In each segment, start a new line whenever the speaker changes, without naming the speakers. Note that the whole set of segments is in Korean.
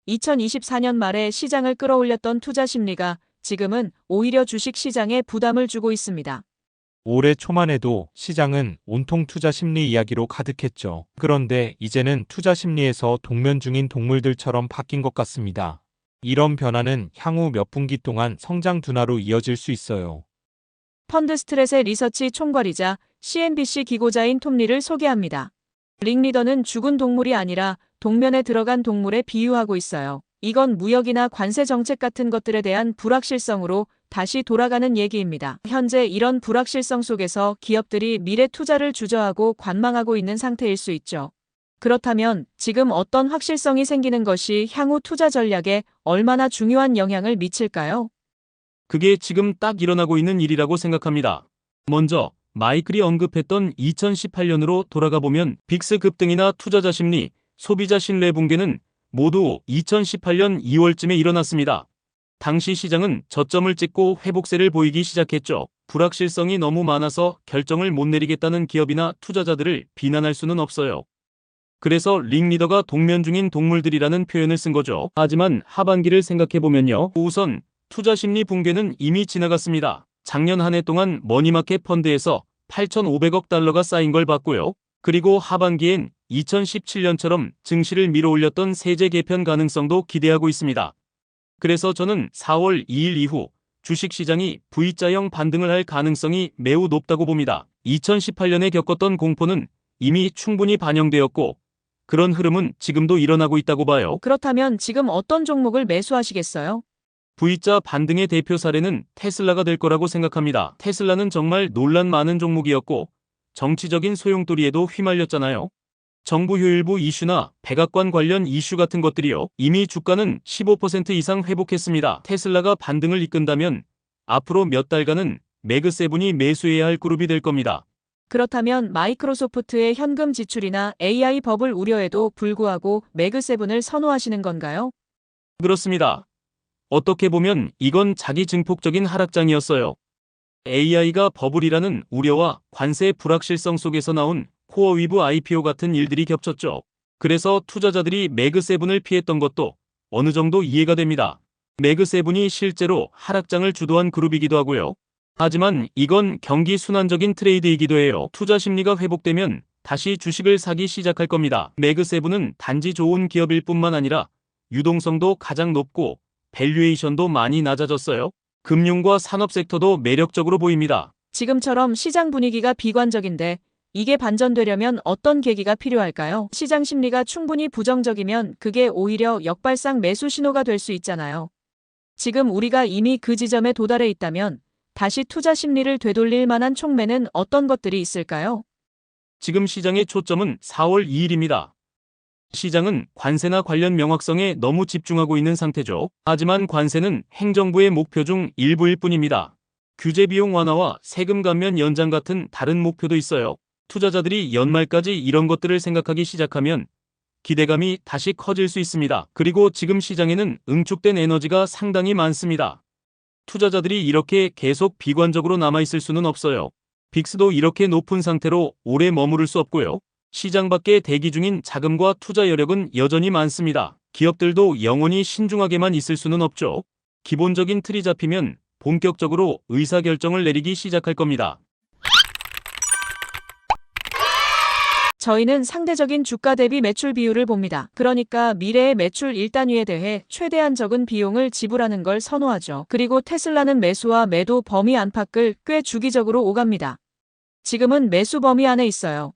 2024년 말에 시장을 끌어올렸던 투자 심리가 지금은 오히려 주식 시장에 부담을 주고 있습니다.
올해 초만 해도 시장은 온통 투자 심리 이야기로 가득했죠. 그런데 이제는 투자 심리에서 동면 중인 동물들처럼 바뀐 것 같습니다. 이런 변화는 향후 몇 분기 동안 성장 둔화로 이어질 수 있어요.
펀드스트렛의 리서치 총괄이자 CNBC 기고자인 톰리를 소개합니다. 링리더는 죽은 동물이 아니라 동면에 들어간 동물에 비유하고 있어요. 이건 무역이나 관세 정책 같은 것들에 대한 불확실성으로 다시 돌아가는 얘기입니다. 현재 이런 불확실성 속에서 기업들이 미래 투자를 주저하고 관망하고 있는 상태일 수 있죠. 그렇다면 지금 어떤 확실성이 생기는 것이 향후 투자 전략에 얼마나 중요한 영향을 미칠까요?
그게 지금 딱 일어나고 있는 일이라고 생각합니다. 먼저 마이클이 언급했던 2018년으로 돌아가 보면 빅스 급등이나 투자자 심리, 소비자 신뢰 붕괴는 모두 2018년 2월쯤에 일어났습니다. 당시 시장은 저점을 찍고 회복세를 보이기 시작했죠. 불확실성이 너무 많아서 결정을 못 내리겠다는 기업이나 투자자들을 비난할 수는 없어요. 그래서 링리더가 동면 중인 동물들이라는 표현을 쓴 거죠. 하지만 하반기를 생각해보면요. 우선 투자 심리 붕괴는 이미 지나갔습니다. 작년 한 해 동안 머니마켓 펀드에서 8,500억 달러가 쌓인 걸 봤고요. 그리고 하반기엔 2017년처럼 증시를 밀어올렸던 세제 개편 가능성도 기대하고 있습니다. 그래서 저는 4월 2일 이후 주식시장이 V자형 반등을 할 가능성이 매우 높다고 봅니다. 2018년에 겪었던 공포는 이미 충분히 반영되었고 그런 흐름은 지금도 일어나고 있다고 봐요.
그렇다면 지금 어떤 종목을 매수하시겠어요?
V자 반등의 대표 사례는 테슬라가 될 거라고 생각합니다. 테슬라는 정말 논란 많은 종목이었고 정치적인 소용돌이에도 휘말렸잖아요. 정부 효율부 이슈나 백악관 관련 이슈 같은 것들이요. 이미 주가는 15% 이상 회복했습니다. 테슬라가 반등을 이끈다면 앞으로 몇 달간은 매그세븐이 매수해야 할 그룹이 될 겁니다.
그렇다면 마이크로소프트의 현금 지출이나 AI 버블 우려에도 불구하고 매그세븐을 선호하시는 건가요?
그렇습니다. 어떻게 보면 이건 자기 증폭적인 하락장이었어요. AI가 버블이라는 우려와 관세 불확실성 속에서 나온 코어위브 IPO 같은 일들이 겹쳤죠. 그래서 투자자들이 매그세븐을 피했던 것도 어느 정도 이해가 됩니다. 매그세븐이 실제로 하락장을 주도한 그룹이기도 하고요. 하지만 이건 경기 순환적인 트레이드이기도 해요. 투자 심리가 회복되면 다시 주식을 사기 시작할 겁니다. 매그세븐은 단지 좋은 기업일 뿐만 아니라 유동성도 가장 높고 밸류에이션도 많이 낮아졌어요. 금융과 산업 섹터도 매력적으로 보입니다.
지금처럼 시장 분위기가 비관적인데 이게 반전되려면 어떤 계기가 필요할까요? 시장 심리가 충분히 부정적이면 그게 오히려 역발상 매수 신호가 될 수 있잖아요. 지금 우리가 이미 그 지점에 도달해 있다면 다시 투자 심리를 되돌릴 만한 촉매는 어떤 것들이 있을까요?
지금 시장의 초점은 4월 2일입니다. 시장은 관세나 관련 명확성에 너무 집중하고 있는 상태죠. 하지만 관세는 행정부의 목표 중 일부일 뿐입니다. 규제 비용 완화와 세금 감면 연장 같은 다른 목표도 있어요. 투자자들이 연말까지 이런 것들을 생각하기 시작하면 기대감이 다시 커질 수 있습니다. 그리고 지금 시장에는 응축된 에너지가 상당히 많습니다. 투자자들이 이렇게 계속 비관적으로 남아있을 수는 없어요. 빅스도 이렇게 높은 상태로 오래 머무를 수 없고요. 시장 밖에 대기 중인 자금과 투자 여력은 여전히 많습니다. 기업들도 영원히 신중하게만 있을 수는 없죠. 기본적인 틀이 잡히면 본격적으로 의사결정을 내리기 시작할 겁니다.
저희는 상대적인 주가 대비 매출 비율을 봅니다. 그러니까 미래의 매출 1단위에 대해 최대한 적은 비용을 지불하는 걸 선호하죠. 그리고 테슬라는 매수와 매도 범위 안팎을 꽤 주기적으로 오갑니다. 지금은 매수 범위 안에 있어요.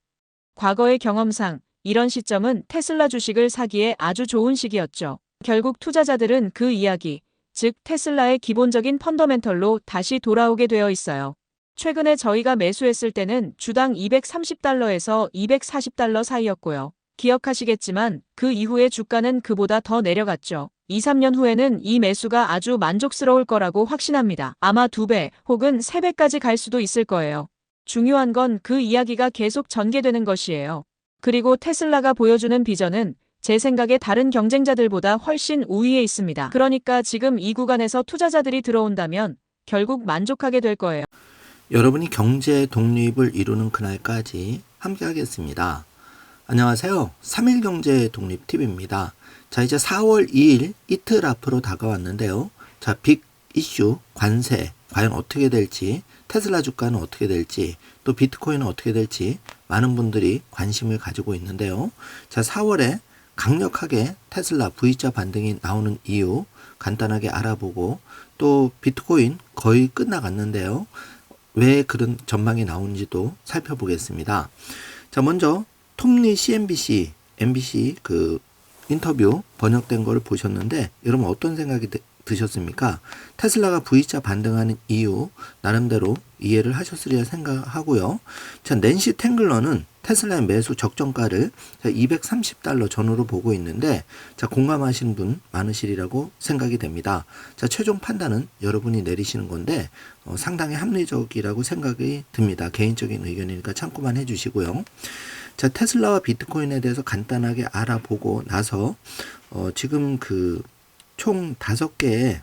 과거의 경험상 이런 시점은 테슬라 주식을 사기에 아주 좋은 시기였죠. 결국 투자자들은 그 이야기, 즉 테슬라의 기본적인 펀더멘털로 다시 돌아오게 되어 있어요. 최근에 저희가 매수했을 때는 주당 230달러에서 240달러 사이였고요. 기억하시겠지만 그 이후에 주가는 그보다 더 내려갔죠. 2, 3년 후에는 이 매수가 아주 만족스러울 거라고 확신합니다. 아마 2배 혹은 3배까지 갈 수도 있을 거예요. 중요한 건 그 이야기가 계속 전개되는 것이에요. 그리고 테슬라가 보여주는 비전은 제 생각에 다른 경쟁자들보다 훨씬 우위에 있습니다. 그러니까 지금 이 구간에서 투자자들이 들어온다면 결국 만족하게 될 거예요.
여러분이 경제 독립을 이루는 그날까지 함께 하겠습니다. 안녕하세요. 3일 경제 독립 TV입니다. 자, 이제 4월 2일 이틀 앞으로 다가왔는데요. 자, 빅 이슈 관세 과연 어떻게 될지, 테슬라 주가는 어떻게 될지, 또 비트코인은 어떻게 될지 많은 분들이 관심을 가지고 있는데요. 자, 4월에 강력하게 테슬라 V자 반등이 나오는 이유 간단하게 알아보고, 또 비트코인 거의 끝나갔는데요. 왜 그런 전망이 나오는지도 살펴보겠습니다. 자, 먼저 톰리 CNBC, MBC 그 인터뷰 번역된 걸 보셨는데 여러분 어떤 생각이 드셨습니까? 테슬라가 V자 반등하는 이유 나름대로 이해를 하셨으리라 생각하고요. 자, 낸시 탱글러는 테슬라의 매수 적정가를 $230 전후로 보고 있는데, 자, 공감하시는 분 많으시리라고 생각이 됩니다. 자, 최종 판단은 여러분이 내리시는 건데 상당히 합리적이라고 생각이 듭니다. 개인적인 의견이니까 참고만 해주시고요. 자, 테슬라와 비트코인에 대해서 간단하게 알아보고 나서 지금 그 총 5개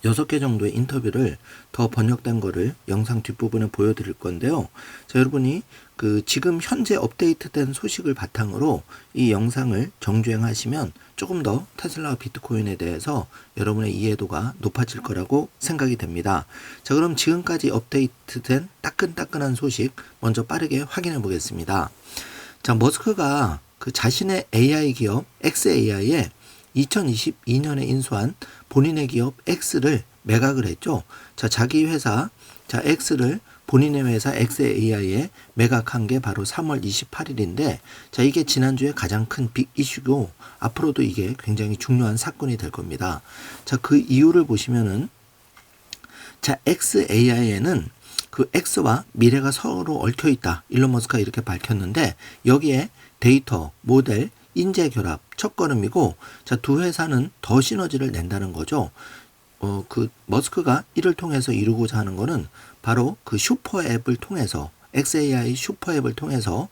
6개 정도의 인터뷰를 더 번역된 거를 영상 뒷부분에 보여드릴 건데요. 자, 여러분이 그 지금 현재 업데이트된 소식을 바탕으로 이 영상을 정주행하시면 조금 더 테슬라와 비트코인에 대해서 여러분의 이해도가 높아질 거라고 생각이 됩니다. 자, 그럼 지금까지 업데이트된 따끈따끈한 소식 먼저 빠르게 확인해 보겠습니다. 자, 머스크가 그 자신의 AI 기업 xAI에 2022년에 인수한 본인의 기업 X를 매각을 했죠. 자, 자기 회사, 자, X를 본인의 회사 xAI에 매각한 게 바로 3월 28일인데, 자, 이게 지난주에 가장 큰 빅 이슈고, 앞으로도 이게 굉장히 중요한 사건이 될 겁니다. 자, 그 이유를 보시면은, 자, xAI에는 그 X와 미래가 서로 얽혀 있다. 일론 머스크가 이렇게 밝혔는데, 여기에 데이터, 모델, 인재 결합, 첫걸음이고, 자, 두 회사는 더 시너지를 낸다는 거죠. 그 머스크가 이를 통해서 이루고자 하는 거는 바로 그 슈퍼 앱을 통해서, xAI 슈퍼 앱을 통해서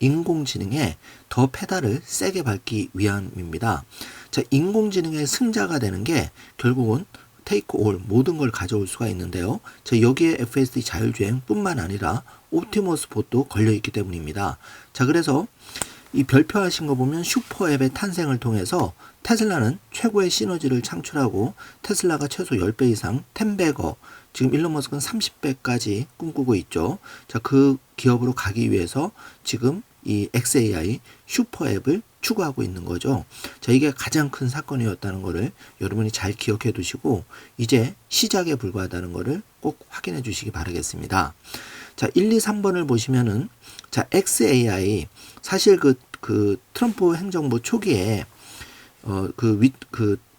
인공지능에 더 페달을 세게 밟기 위함입니다. 자, 인공지능의 승자가 되는 게 결국은 테이크 올, 모든 걸 가져올 수가 있는데요. 자, 여기에 FSD 자율주행뿐만 아니라 옵티머스 봇도 걸려있기 때문입니다. 자, 그래서 이 별표하신 거 보면 슈퍼앱의 탄생을 통해서 테슬라는 최고의 시너지를 창출하고, 테슬라가 최소 10배 이상 10배거, 지금 일론 머스크는 30배까지 꿈꾸고 있죠. 자, 그 기업으로 가기 위해서 지금 이 xAI 슈퍼앱을 추구하고 있는 거죠. 자, 이게 가장 큰 사건이었다는 거를 여러분이 잘 기억해 두시고, 이제 시작에 불과하다는 거를 꼭 확인해 주시기 바라겠습니다. 자, 1, 2, 3번을 보시면은, 자, xAI 사실 그 트럼프 행정부 초기에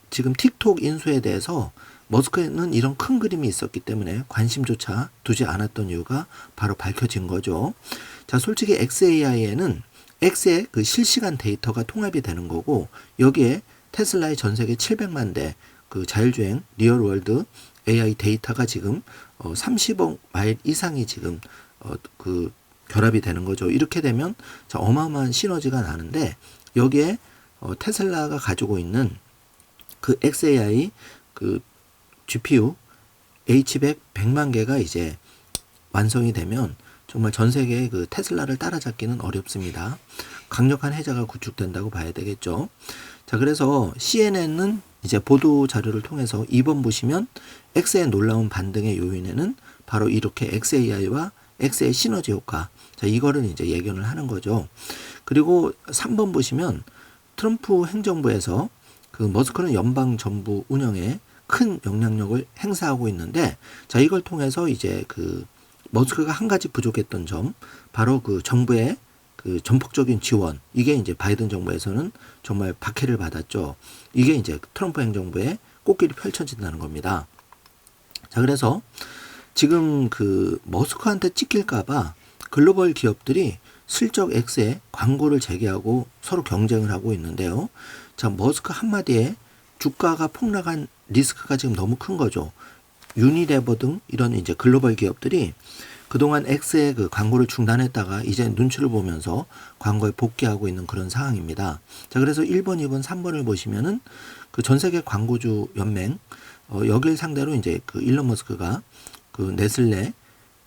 지금 틱톡 인수에 대해서 머스크는 이런 큰 그림이 있었기 때문에 관심조차 두지 않았던 이유가 바로 밝혀진 거죠. 자, 솔직히 xAI에는 X의 그 실시간 데이터가 통합이 되는 거고, 여기에 테슬라의 전 세계 700만 대 그 자율주행 리얼월드 AI 데이터가 지금 30억 마일 이상이 지금 그 결합이 되는 거죠. 이렇게 되면 자, 어마어마한 시너지가 나는데, 여기에 테슬라가 가지고 있는 그 xAI 그 GPU H100 100만 개가 이제 완성이 되면 정말 전 세계의 그 테슬라를 따라잡기는 어렵습니다. 강력한 해자가 구축된다고 봐야 되겠죠. 자, 그래서 CNN은 이제 보도 자료를 통해서 2번 보시면 X의 놀라운 반등의 요인에는 바로 이렇게 xAI와 X의 시너지 효과, 자, 이거를 이제 예견을 하는 거죠. 그리고 3번 보시면 트럼프 행정부에서 그 머스크는 연방 정부 운영에 큰 영향력을 행사하고 있는데, 자, 이걸 통해서 이제 그 머스크가 한 가지 부족했던 점, 바로 그 정부의 그 전폭적인 지원, 이게 이제 바이든 정부에서는 정말 박해를 받았죠. 이게 이제 트럼프 행정부의 꽃길이 펼쳐진다는 겁니다. 자, 그래서 지금 그 머스크한테 찍힐까봐 글로벌 기업들이 슬쩍 X에 광고를 재개하고 서로 경쟁을 하고 있는데요. 자, 머스크 한마디에 주가가 폭락한 리스크가 지금 너무 큰 거죠. 유니레버 등 이런 이제 글로벌 기업들이 그동안 X의 그 광고를 중단했다가 이제 눈치를 보면서 광고에 복귀하고 있는 그런 상황입니다. 자, 그래서 1번, 2번, 3번을 보시면은 그 전 세계 광고주 연맹, 여길 상대로 이제 그 일론 머스크가 그 네슬레,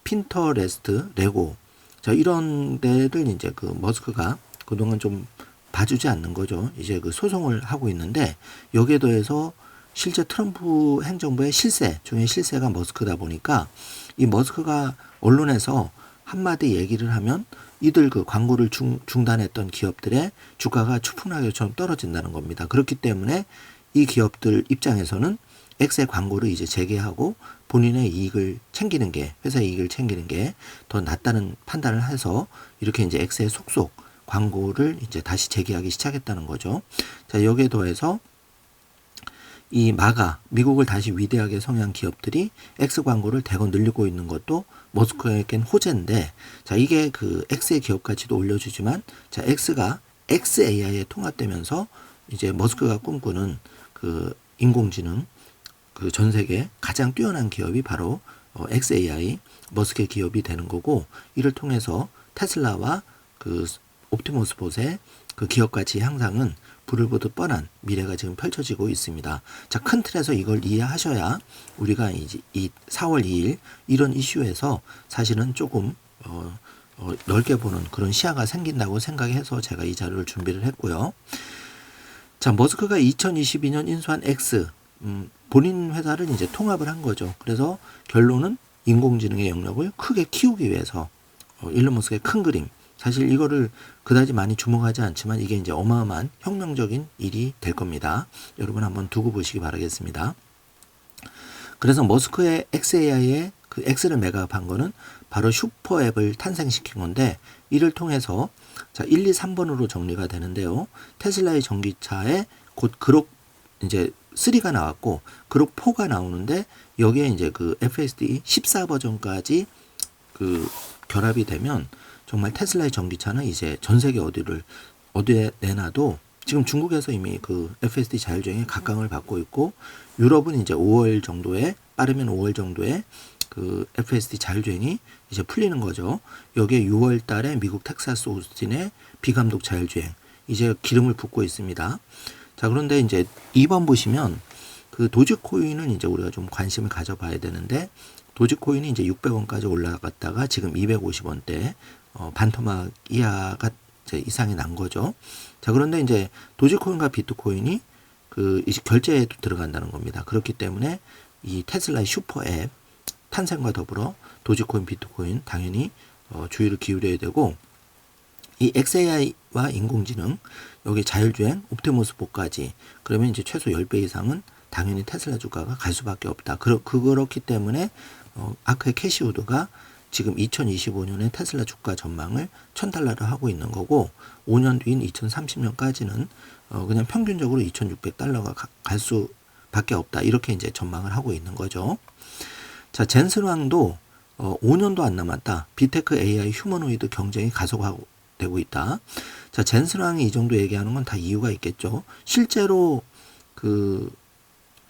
핀터레스트, 레고, 자, 이런 데를 이제 그 머스크가 그동안 좀 봐주지 않는 거죠. 이제 그 소송을 하고 있는데 여기에 더해서 실제 트럼프 행정부의 실세 중에 실세가 머스크다 보니까 이 머스크가 언론에서 한마디 얘기를 하면 이들 그 광고를 중단했던 기업들의 주가가 추풍낙엽처럼 떨어진다는 겁니다. 그렇기 때문에 이 기업들 입장에서는 X의 광고를 이제 재개하고 본인의 이익을 챙기는 게, 회사의 이익을 챙기는 게 더 낫다는 판단을 해서 이렇게 이제 X의 속속 광고를 이제 다시 재개하기 시작했다는 거죠. 자, 여기에 더해서 이 마가, 미국을 다시 위대하게 성향 기업들이 X 광고를 대거 늘리고 있는 것도 머스크에겐 호재인데, 자, 이게 그 X의 기업 가치도 올려주지만, 자, X가 XAI에 통합되면서 이제 머스크가 꿈꾸는 그 인공지능 그 전 세계 가장 뛰어난 기업이 바로 XAI, 머스크의 기업이 되는 거고, 이를 통해서 테슬라와 그 옵티머스 봇의 그 기업 가치 향상은 불을 보듯 뻔한 미래가 지금 펼쳐지고 있습니다. 자, 큰 틀에서 이걸 이해하셔야 우리가 이제 이 4월 2일 이런 이슈에서 사실은 조금 넓게 보는 그런 시야가 생긴다고 생각해서 제가 이 자료를 준비를 했고요. 자, 머스크가 2022년 인수한 X, 본인 회사를 이제 통합을 한 거죠. 그래서 결론은 인공지능의 영역을 크게 키우기 위해서 일론 머스크의 큰 그림, 사실 이거를 그다지 많이 주목하지 않지만 이게 이제 어마어마한 혁명적인 일이 될 겁니다. 여러분 한번 두고 보시기 바라겠습니다. 그래서 머스크의 XAI의 그 X를 매각한 거는 바로 슈퍼앱을 탄생시킨 건데, 이를 통해서 자, 1, 2, 3번으로 정리가 되는데요. 테슬라의 전기차에 곧 그록 이제 3가 나왔고 그록 4가 나오는데, 여기에 이제 그 FSD 14 버전까지 그 결합이 되면 정말 테슬라의 전기차는 이제 전 세계 어디에 내놔도, 지금 중국에서 이미 그 FSD 자율주행에 각광을 받고 있고, 유럽은 이제 5월 정도에, 빠르면 5월 정도에 그 FSD 자율주행이 이제 풀리는 거죠. 여기에 6월 달에 미국 텍사스 오스틴의 비감독 자율주행 이제 기름을 붓고 있습니다. 자, 그런데 이제 2번 보시면 그 도지코인은 이제 우리가 좀 관심을 가져봐야 되는데, 도지코인이 이제 600원까지 올라갔다가 지금 250원대 반토막 이하가 이제 이상이 난 거죠. 자, 그런데 이제 도지코인과 비트코인이 그 이제 결제에도 들어간다는 겁니다. 그렇기 때문에 이 테슬라의 슈퍼앱 탄생과 더불어 도지코인, 비트코인 당연히 주의를 기울여야 되고, 이 XAI와 인공지능, 여기 자율주행, 옵티머스 봇까지, 그러면 이제 최소 10배 이상은 당연히 테슬라 주가가 갈 수밖에 없다. 그렇기 때문에 아크의 캐시우드가 지금 2025년에 테슬라 주가 전망을 $1,000를 하고 있는 거고, 5년 뒤인 2030년까지는 그냥 평균적으로 $2,600가 갈 수밖에 없다. 이렇게 이제 전망을 하고 있는 거죠. 자, 젠슨왕도 5년도 안 남았다. 빅테크 AI 휴머노이드 경쟁이 가속화되고 있다. 자, 젠슨왕이 이 정도 얘기하는 건 다 이유가 있겠죠. 실제로 그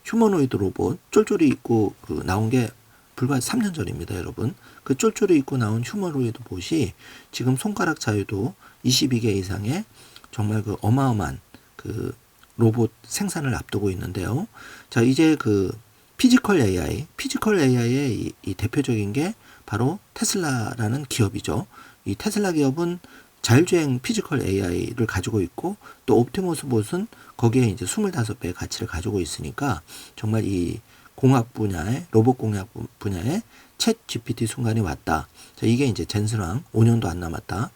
휴머노이드 로봇 쫄쫄이 입고 그 나온 게 불과 3년 전입니다, 여러분. 그 쫄쫄이 입고 나온 휴머노이드 봇이 지금 손가락 자유도 22개 이상의 정말 그 어마어마한 그 로봇 생산을 앞두고 있는데요. 자, 이제 그 피지컬 AI의 이 대표적인 게 바로 테슬라라는 기업이죠. 이 테슬라 기업은 자율주행 피지컬 AI를 가지고 있고, 또 옵티머스 봇은 거기에 이제 25배의 가치를 가지고 있으니까 정말 이 공학 분야에, 로봇 공학 분야에 챗 GPT 순간이 왔다. 자, 이게 이제 젠슨왕 5년도 안 남았다.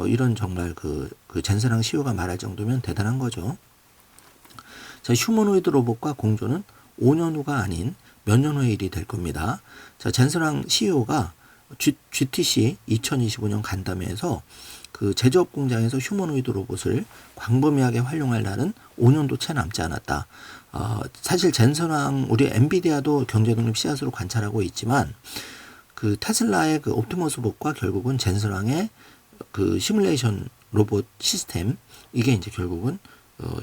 이런 정말 그 젠슨왕 CEO가 말할 정도면 대단한 거죠. 자, 휴머노이드 로봇과 공조는 5년 후가 아닌 몇 년 후의 일이 될 겁니다. 자, 젠슨왕 CEO가 GTC 2025년 간담회에서 그 제조업 공장에서 휴머노이드 로봇을 광범위하게 활용할 날은 5년도 채 남지 않았다. 사실 젠슨왕, 우리 엔비디아도 경제독립 씨앗으로 관찰하고 있지만, 그 테슬라의 그 옵티머스 봇과 결국은 젠슨왕의 그 시뮬레이션 로봇 시스템, 이게 이제 결국은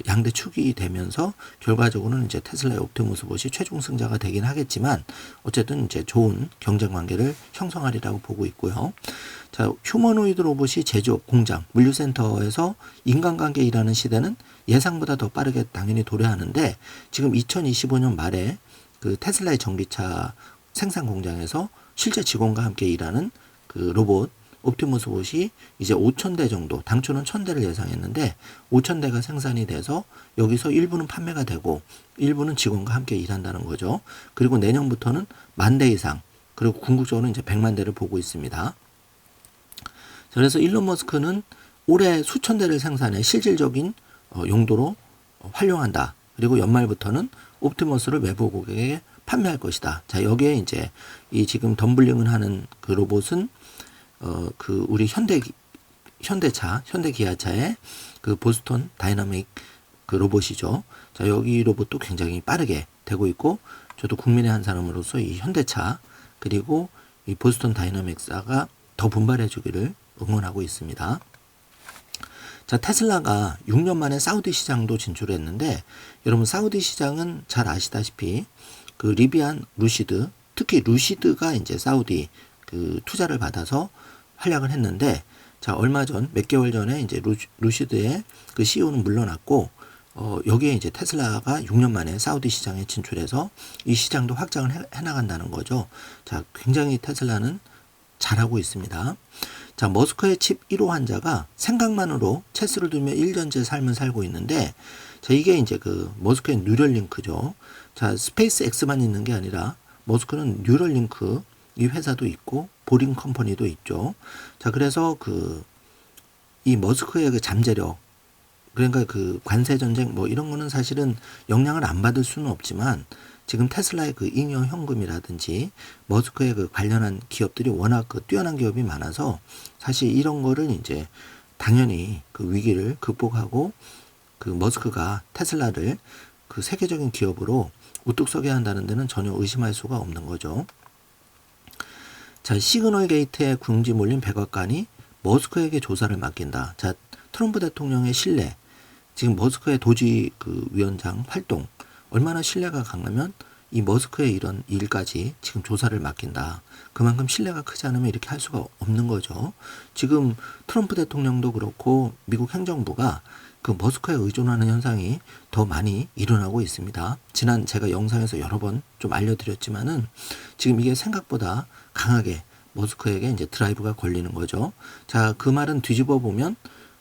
양대 축이 되면서 결과적으로는 이제 테슬라의 옵티머스 봇이 최종 승자가 되긴 하겠지만, 어쨌든 이제 좋은 경쟁 관계를 형성하리라고 보고 있고요. 자, 휴머노이드 로봇이 제조업, 공장, 물류센터에서 인간관계 일하는 시대는 예상보다 더 빠르게 당연히 도래하는데, 지금 2025년 말에 그 테슬라의 전기차 생산 공장에서 실제 직원과 함께 일하는 그 로봇 옵티머스 봇이 이제 5,000대 정도, 당초는 1,000대를 예상했는데 5,000대가 생산이 돼서 여기서 일부는 판매가 되고 일부는 직원과 함께 일한다는 거죠. 그리고 내년부터는 10,000대 이상, 그리고 궁극적으로는 이제 100만 대를 보고 있습니다. 그래서 일론 머스크는 올해 수천 대를 생산해 실질적인 용도로 활용한다. 그리고 연말부터는 옵티머스를 외부 고객에게 판매할 것이다. 자, 여기에 이제 이 지금 덤블링을 하는 그 로봇은 그 우리 현대기아차의 그 보스턴 다이나믹 그 로봇이죠. 자, 여기 로봇도 굉장히 빠르게 되고 있고, 저도 국민의 한 사람으로서 이 현대차 그리고 이 보스턴 다이나믹사가 더 분발해 주기를 응원하고 있습니다. 자, 테슬라가 6년 만에 사우디 시장도 진출했는데, 여러분 사우디 시장은 잘 아시다시피 그 리비안 루시드, 특히 루시드가 이제 사우디 그 투자를 받아서 활약을 했는데, 자, 얼마 전 몇 개월 전에 이제 루시드의 그 CEO는 물러났고, 여기에 이제 테슬라가 6년 만에 사우디 시장에 진출해서 이 시장도 확장을 해나간다는 거죠. 자, 굉장히 테슬라는 잘하고 있습니다. 자, 머스크의 칩 1호 환자가 생각만으로 체스를 두며 1년째 삶을 살고 있는데, 자, 이게 이제 그 머스크의 뉴럴링크죠. 자, 스페이스 X만 있는 게 아니라 머스크는 뉴럴링크 이 회사도 있고 보링 컴퍼니도 있죠. 자, 그래서 이 머스크의 그 잠재력, 그러니까 그 관세 전쟁 뭐 이런 거는 사실은 영향을 안 받을 수는 없지만, 지금 테슬라의 그 잉여 현금이라든지 머스크의 그 관련한 기업들이 워낙 그 뛰어난 기업이 많아서 사실 이런 거를 이제 당연히 그 위기를 극복하고 그 머스크가 테슬라를 그 세계적인 기업으로 우뚝 서게 한다는 데는 전혀 의심할 수가 없는 거죠. 자, 시그널 게이트에 궁지 몰린 백악관이 머스크에게 조사를 맡긴다. 자, 트럼프 대통령의 신뢰, 지금 머스크의 도지 그 위원장 활동, 얼마나 신뢰가 강하면 이 머스크의 이런 일까지 지금 조사를 맡긴다. 그만큼 신뢰가 크지 않으면 이렇게 할 수가 없는 거죠. 지금 트럼프 대통령도 그렇고 미국 행정부가 그 머스크에 의존하는 현상이 더 많이 일어나고 있습니다. 지난 제가 영상에서 여러 번 좀 알려드렸지만은 지금 이게 생각보다 강하게 머스크에게 이제 드라이브가 걸리는 거죠. 자, 그 말은 뒤집어 보면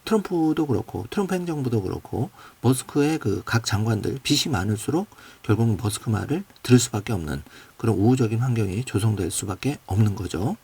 트럼프도 그렇고 트럼프 행정부도 그렇고 머스크의 그 각 장관들 빚이 많을수록 결국 머스크 말을 들을 수밖에 없는 그런 우호적인 환경이 조성될 수밖에 없는 거죠.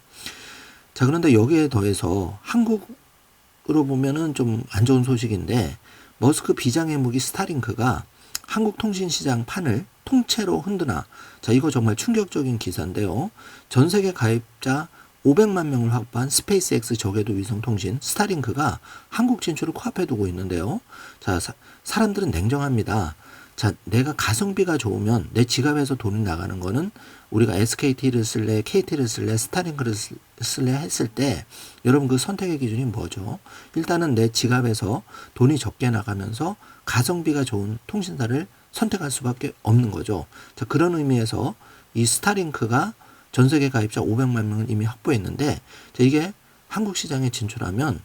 자, 그런데 여기에 더해서 한국으로 보면은 좀 안 좋은 소식인데, 머스크 비장의 무기 스타링크가 한국 통신시장 판을 통째로 흔드나. 자, 이거 정말 충격적인 기사인데요. 전 세계 가입자 500만 명을 확보한 스페이스X 저궤도 위성 통신 스타링크가 한국 진출을 코앞에 두고 있는데요. 자, 사람들은 냉정합니다. 자, 내가 가성비가 좋으면 내 지갑에서 돈이 나가는 거는 우리가 SKT를 쓸래, KT를 쓸래, 스타링크를 쓸래 했을 때 여러분 그 선택의 기준이 뭐죠? 일단은 내 지갑에서 돈이 적게 나가면서 가성비가 좋은 통신사를 선택할 수밖에 없는 거죠. 자, 그런 의미에서 이 스타링크가 전 세계 가입자 500만 명을 이미 확보했는데, 자, 이게 한국 시장에 진출하면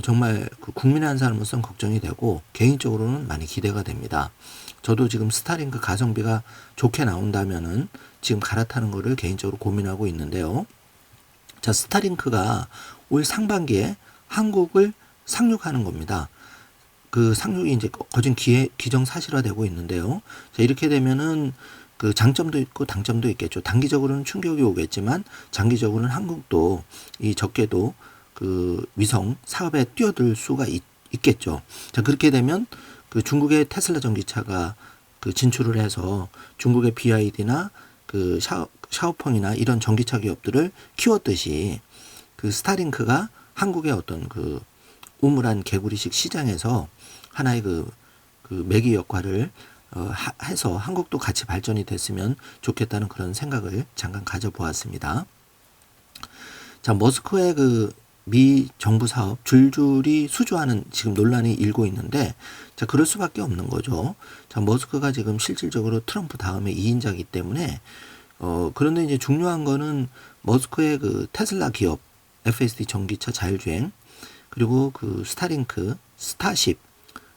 정말 그 국민의 한 사람으로서는 걱정이 되고 개인적으로는 많이 기대가 됩니다. 저도 지금 스타링크 가성비가 좋게 나온다면은 지금 갈아타는 거를 개인적으로 고민하고 있는데요. 자, 스타링크가 올 상반기에 한국을 상륙하는 겁니다. 그 상륙이 이제 거진 기정사실화되고 있는데요. 자, 이렇게 되면은 그 장점도 있고 단점도 있겠죠. 단기적으로는 충격이 오겠지만 장기적으로는 한국도 이 적게도 그 위성 사업에 뛰어들 수가 있겠죠. 자, 그렇게 되면 그 중국의 테슬라 전기차가 그 진출을 해서 중국의 BYD나 그 샤오펑이나 이런 전기차 기업들을 키웠듯이 그 스타링크가 한국의 어떤 그 우물한 개구리식 시장에서 하나의 그 매개 역할을 해서 한국도 같이 발전이 됐으면 좋겠다는 그런 생각을 잠깐 가져보았습니다. 자, 머스크의 그 미 정부 사업 줄줄이 수주하는 지금 논란이 일고 있는데, 자, 그럴 수밖에 없는 거죠. 자, 머스크가 지금 실질적으로 트럼프 다음에 2인자이기 때문에 그런데 이제 중요한 거는 머스크의 그 테슬라 기업, FSD 전기차 자율주행, 그리고 그 스타링크, 스타쉽,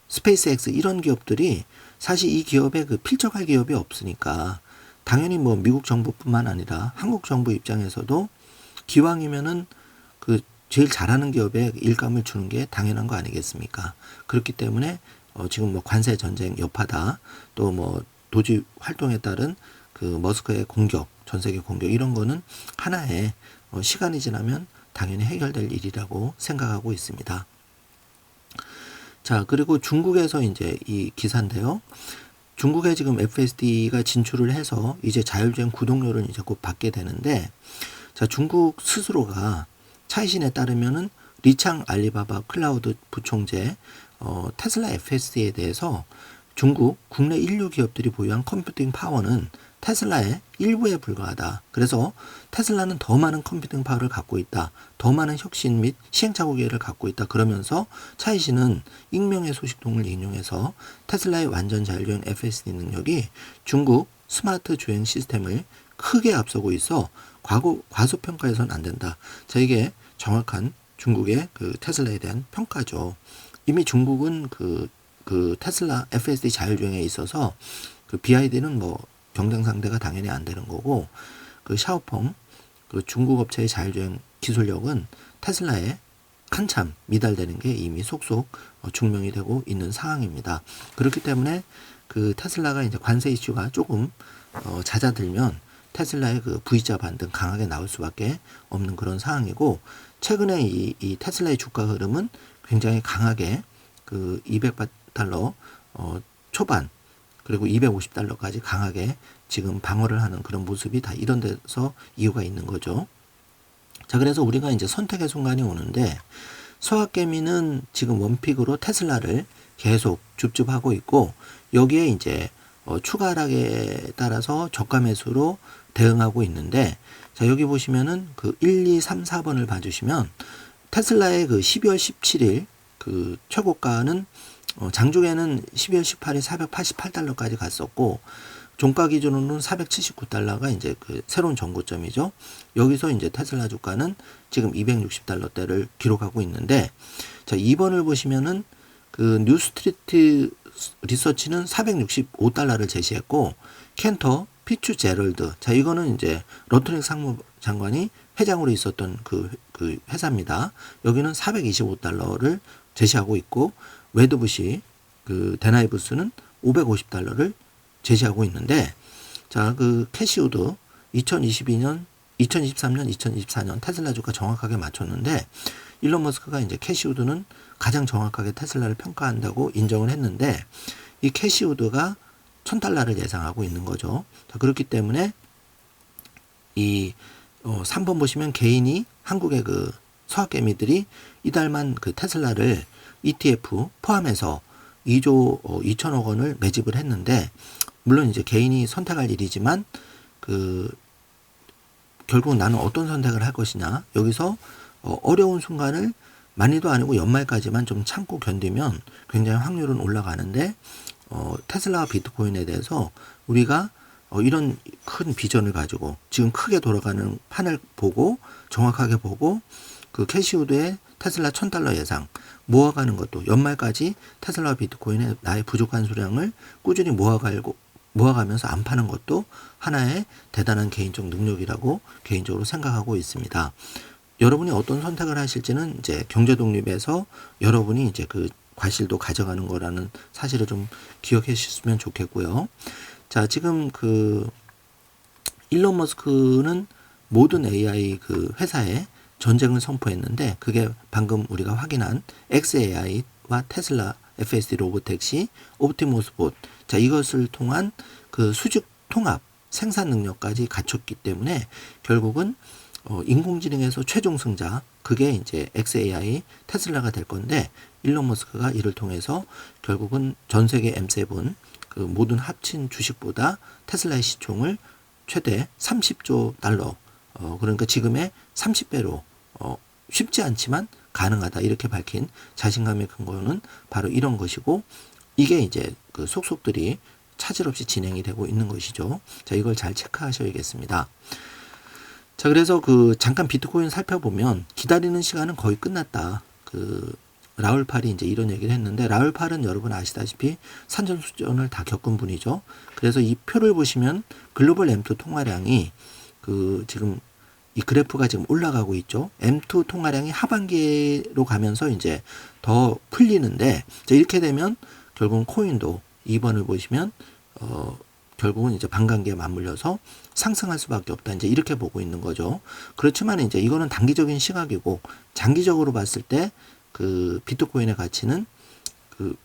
스페이스X 이런 기업들이 사실 이 기업에 그 필적할 기업이 없으니까 당연히 뭐 미국 정부뿐만 아니라 한국 정부 입장에서도 기왕이면은 그 제일 잘하는 기업에 일감을 주는 게 당연한 거 아니겠습니까? 그렇기 때문에 지금 뭐 관세 전쟁 여파다, 또 뭐 도지 활동에 따른 그 머스크의 공격, 전 세계 공격 이런 거는 하나의 시간이 지나면 당연히 해결될 일이라고 생각하고 있습니다. 자, 그리고 중국에서 이제 이 기사인데요. 중국에 지금 FSD가 진출을 해서 이제 자율주행 구독료를 이제 곧 받게 되는데, 자, 중국 스스로가 차이신에 따르면은 리창 알리바바 클라우드 부총재 테슬라 FSD에 대해서 중국 국내 인류 기업들이 보유한 컴퓨팅 파워는 테슬라의 일부에 불과하다. 그래서 테슬라는 더 많은 컴퓨팅 파워를 갖고 있다. 더 많은 혁신 및 시행착오 기회를 갖고 있다. 그러면서 차이신은 익명의 소식통을 인용해서 테슬라의 완전 자율주행 FSD 능력이 중국 스마트 주행 시스템을 크게 앞서고 있어 과소평가해서는 안 된다. 자, 이게 정확한 중국의 그 테슬라에 대한 평가죠. 이미 중국은 그 테슬라 FSD 자율주행에 있어서 그 BYD는 뭐 경쟁 상대가 당연히 안 되는 거고, 그 샤오펑 그 중국 업체의 자율주행 기술력은 테슬라에 한참 미달되는 게 이미 속속 증명이 되고 있는 상황입니다. 그렇기 때문에 그 테슬라가 이제 관세 이슈가 조금 잦아들면 테슬라의 그 V자 반등 강하게 나올 수밖에 없는 그런 상황이고, 최근에 이 테슬라의 주가 흐름은 굉장히 강하게 그 200달러 초반 그리고 250달러까지 강하게 지금 방어를 하는 그런 모습이 다 이런 데서 이유가 있는 거죠. 자, 그래서 우리가 이제 선택의 순간이 오는데, 서학개미는 지금 원픽으로 테슬라를 계속 줍줍하고 있고, 여기에 이제 추가 하락에 따라서 저가 매수로 대응하고 있는데, 자, 여기 보시면은 그 1, 2, 3, 4번을 봐주시면 테슬라의 그 12월 17일 그 최고가는 장중에는 12월 18일 488달러까지 갔었고, 종가 기준으로는 479달러가 이제 그 새로운 전고점이죠. 여기서 이제 테슬라 주가는 지금 260달러대를 기록하고 있는데, 자, 2번을 보시면은 그 뉴스트리트 리서치는 465달러를 제시했고, 켄터 피츠제럴드, 자, 이거는 이제 러트렉 상무장관이 회장으로 있었던 그 회사입니다. 여기는 425달러를 제시하고 있고, 웨드부시 그 데나이브스는 550달러를 제시하고 있는데, 자, 그 캐시우드 2023년, 2024년 테슬라 주가 정확하게 맞췄는데, 일론 머스크가 이제 캐시우드는 가장 정확하게 테슬라를 평가한다고 인정을 했는데, 이 캐시우드가 1000달러를 예상하고 있는 거죠. 자, 그렇기 때문에 이 3번 보시면 개인이 한국의 그 서학개미들이 이달만 그 테슬라를 ETF 포함해서 2조 2천억 원을 매집을 했는데, 물론 이제 개인이 선택할 일이지만 그 결국 나는 어떤 선택을 할 것이냐, 여기서 어려운 순간을 많이도 아니고 연말까지만 좀 참고 견디면 굉장히 확률은 올라가는데, 테슬라와 비트코인에 대해서 우리가 이런 큰 비전을 가지고 지금 크게 돌아가는 판을 보고 정확하게 보고 그 캐시우드의 테슬라 1000달러 예상 모아가는 것도, 연말까지 테슬라와 비트코인의 나의 부족한 수량을 꾸준히 모아가면서 안 파는 것도 하나의 대단한 개인적 능력이라고 개인적으로 생각하고 있습니다. 여러분이 어떤 선택을 하실지는 이제 경제 독립에서 여러분이 이제 그 과실도 가져가는 거라는 사실을 좀 기억해 주셨으면 좋겠고요. 자, 지금 그 일론 머스크는 모든 AI 그 회사에 전쟁을 선포했는데, 그게 방금 우리가 확인한 xAI와 테슬라 FSD 로보택시, 옵티머스 봇, 자, 이것을 통한 그 수직 통합 생산 능력까지 갖췄기 때문에 결국은 인공지능에서 최종 승자, 그게 이제 xAI 테슬라가 될 건데, 일론 머스크가 이를 통해서 결국은 전 세계 M7 그 모든 합친 주식보다 테슬라의 시총을 최대 30조 달러, 그러니까 지금의 30배로 쉽지 않지만 가능하다, 이렇게 밝힌 자신감의 근거는 바로 이런 것이고, 이게 이제 그 속속들이 차질 없이 진행이 되고 있는 것이죠. 자, 이걸 잘 체크하셔야겠습니다. 자, 그래서 그 잠깐 비트코인 살펴보면 기다리는 시간은 거의 끝났다. 그 라울 팔이 이제 이런 얘기를 했는데, 라울 팔은 여러분 아시다시피 산전수전을 다 겪은 분이죠. 그래서 이 표를 보시면 글로벌 M2 통화량이 그 지금 이 그래프가 지금 올라가고 있죠. M2 통화량이 하반기로 가면서 이제 더 풀리는데, 자, 이렇게 되면 결국은 코인도 2번을 보시면 결국은 이제 반감기에 맞물려서 상승할 수밖에 없다. 이제 이렇게 보고 있는 거죠. 그렇지만 이제 이거는 단기적인 시각이고, 장기적으로 봤을 때 그 비트코인의 가치는 그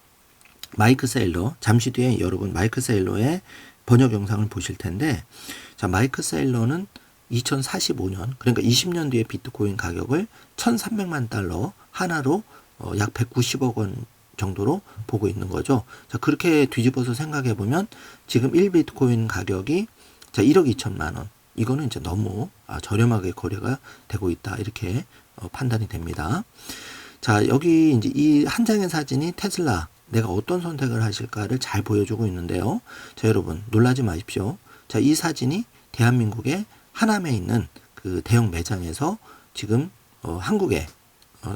마이크 세일러, 잠시 뒤에 여러분 마이크 세일러의 번역 영상을 보실 텐데, 자, 마이크 세일러는 2045년, 그러니까 20년 뒤에 비트코인 가격을 1,300만 달러 하나로 약 190억 원 정도로 보고 있는 거죠. 자, 그렇게 뒤집어서 생각해 보면 지금 1비트코인 가격이 자, 1억 2천만 원. 이거는 이제 너무 저렴하게 거래가 되고 있다. 이렇게 판단이 됩니다. 자, 여기 이제 이 한 장의 사진이 테슬라, 내가 어떤 선택을 하실까를 잘 보여주고 있는데요. 자, 여러분 놀라지 마십시오. 자, 이 사진이 대한민국의 하남에 있는 그 대형 매장에서 지금 한국에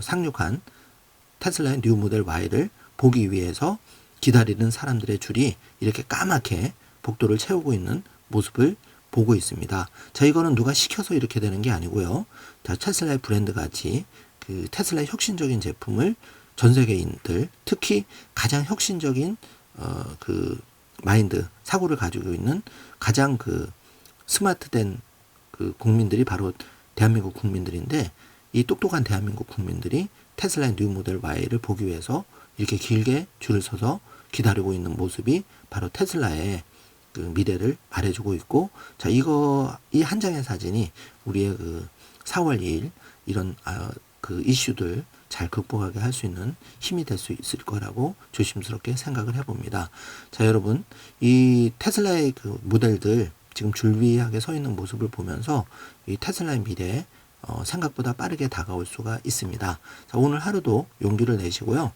상륙한 테슬라의 뉴 모델 Y를 보기 위해서 기다리는 사람들의 줄이 이렇게 까맣게 복도를 채우고 있는 모습을 보고 있습니다. 자, 이거는 누가 시켜서 이렇게 되는 게 아니고요. 자, 테슬라의 브랜드 가치, 그 테슬라의 혁신적인 제품을 전 세계인들, 특히 가장 혁신적인 그 마인드, 사고를 가지고 있는 가장 그 스마트된 그 국민들이 바로 대한민국 국민들인데, 이 똑똑한 대한민국 국민들이 테슬라의 뉴 모델 Y를 보기 위해서 이렇게 길게 줄을 서서 기다리고 있는 모습이 바로 테슬라의 그 미래를 말해주고 있고, 자, 이 한 장의 사진이 우리의 그 4월 2일 이런 그 이슈들 잘 극복하게 할 수 있는 힘이 될 수 있을 거라고 조심스럽게 생각을 해봅니다. 자, 여러분, 이 테슬라의 그 모델들 지금 줄비하게 서 있는 모습을 보면서 이 테슬라의 미래에 생각보다 빠르게 다가올 수가 있습니다. 자, 오늘 하루도 용기를 내시고요.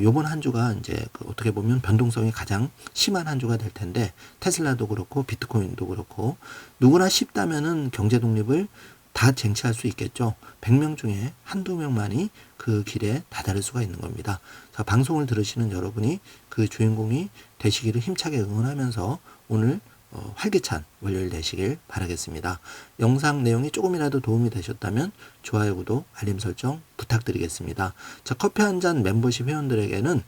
요번 한 주가 이제 그 어떻게 보면 변동성이 가장 심한 한 주가 될 텐데, 테슬라도 그렇고 비트코인도 그렇고 누구나 쉽다면은 경제 독립을 다 쟁취할 수 있겠죠. 100명 중에 한두 명만이 그 길에 다다를 수가 있는 겁니다. 자, 방송을 들으시는 여러분이 그 주인공이 되시기를 힘차게 응원하면서 오늘 활기찬 월요일 되시길 바라겠습니다. 영상 내용이 조금이라도 도움이 되셨다면 좋아요, 구독, 알림 설정 부탁드리겠습니다. 자, 커피 한 잔 멤버십 회원들에게는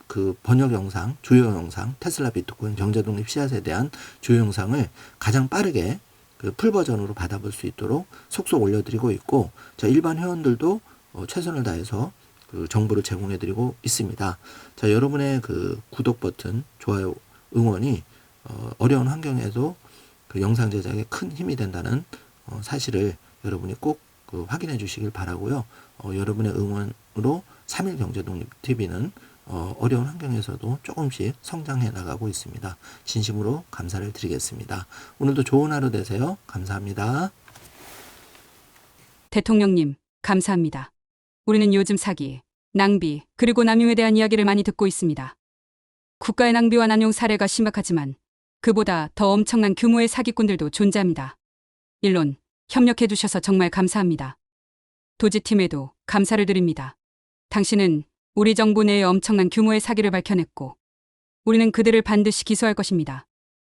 그 번역 영상, 주요 영상, 테슬라 비트코인 경제 독립 씨앗에 대한 주요 영상을 가장 빠르게 그 풀 버전으로 받아볼 수 있도록 속속 올려드리고 있고, 자, 일반 회원들도 최선을 다해서 그 정보를 제공해드리고 있습니다. 자, 여러분의 그 구독 버튼, 좋아요, 응원이 어려운 환경에도 그 영상 제작에 큰 힘이 된다는 사실을 여러분이 꼭 그 확인해 주시길 바라고요. 여러분의 응원으로 3일 경제독립TV는 어려운 환경에서도 조금씩 성장해 나가고 있습니다. 진심으로 감사를 드리겠습니다. 오늘도 좋은 하루 되세요. 감사합니다.
대통령님, 감사합니다. 우리는 요즘 사기, 낭비, 그리고 남용에 대한 이야기를 많이 듣고 있습니다. 국가의 낭비와 남용 사례가 심각하지만 그보다 더 엄청난 규모의 사기꾼들도 존재합니다. 일론, 협력해 주셔서 정말 감사합니다. 도지팀에도 감사를 드립니다. 당신은 우리 정부 내에 엄청난 규모의 사기를 밝혀냈고, 우리는 그들을 반드시 기소할 것입니다.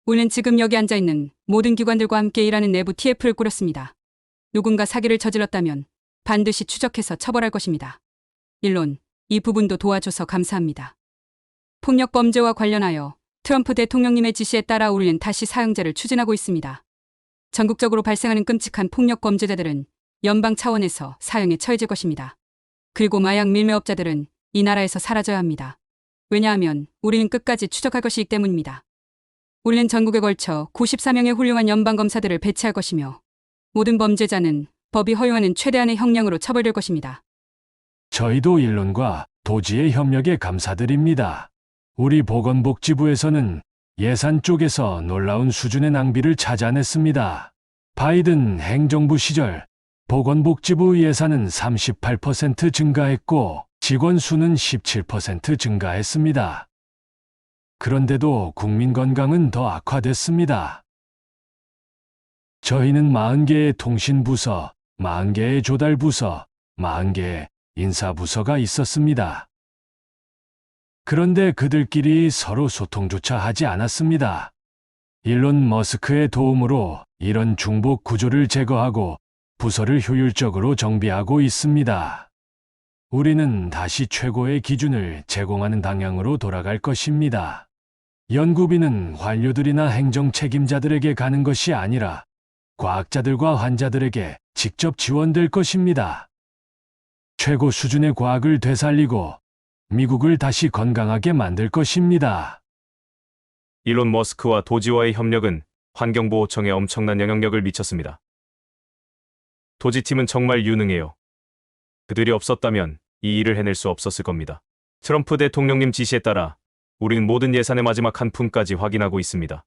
우리는 지금 여기 앉아있는 모든 기관들과 함께 일하는 내부 TF를 꾸렸습니다. 누군가 사기를 저질렀다면 반드시 추적해서 처벌할 것입니다. 일론, 이 부분도 도와줘서 감사합니다. 폭력 범죄와 관련하여 트럼프 대통령님의 지시에 따라 우리는 다시 사형제를 추진하고 있습니다. 전국적으로 발생하는 끔찍한 폭력 범죄자들은 연방 차원에서 사형에 처해질 것입니다. 그리고 마약 밀매업자들은 이 나라에서 사라져야 합니다. 왜냐하면 우리는 끝까지 추적할 것이기 때문입니다. 우리는 전국에 걸쳐 94명의 훌륭한 연방검사들을 배치할 것이며, 모든 범죄자는 법이 허용하는 최대한의 형량으로 처벌될 것입니다.
저희도 일론과 도지의 협력에 감사드립니다. 우리 보건복지부에서는 예산 쪽에서 놀라운 수준의 낭비를 찾아냈습니다. 바이든 행정부 시절 보건복지부 예산은 38% 증가했고 직원 수는 17% 증가했습니다. 그런데도 국민 건강은 더 악화됐습니다. 저희는 40개의 통신부서, 40개의 조달부서, 40개의 인사부서가 있었습니다. 그런데 그들끼리 서로 소통조차 하지 않았습니다. 일론 머스크의 도움으로 이런 중복 구조를 제거하고 부서를 효율적으로 정비하고 있습니다. 우리는 다시 최고의 기준을 제공하는 방향으로 돌아갈 것입니다. 연구비는 관료들이나 행정 책임자들에게 가는 것이 아니라 과학자들과 환자들에게 직접 지원될 것입니다. 최고 수준의 과학을 되살리고 미국을 다시 건강하게 만들 것입니다.
일론 머스크와 도지와의 협력은 환경보호청에 엄청난 영향력을 미쳤습니다. 도지팀은 정말 유능해요. 그들이 없었다면 이 일을 해낼 수 없었을 겁니다. 트럼프 대통령님 지시에 따라 우리는 모든 예산의 마지막 한 푼까지 확인하고 있습니다.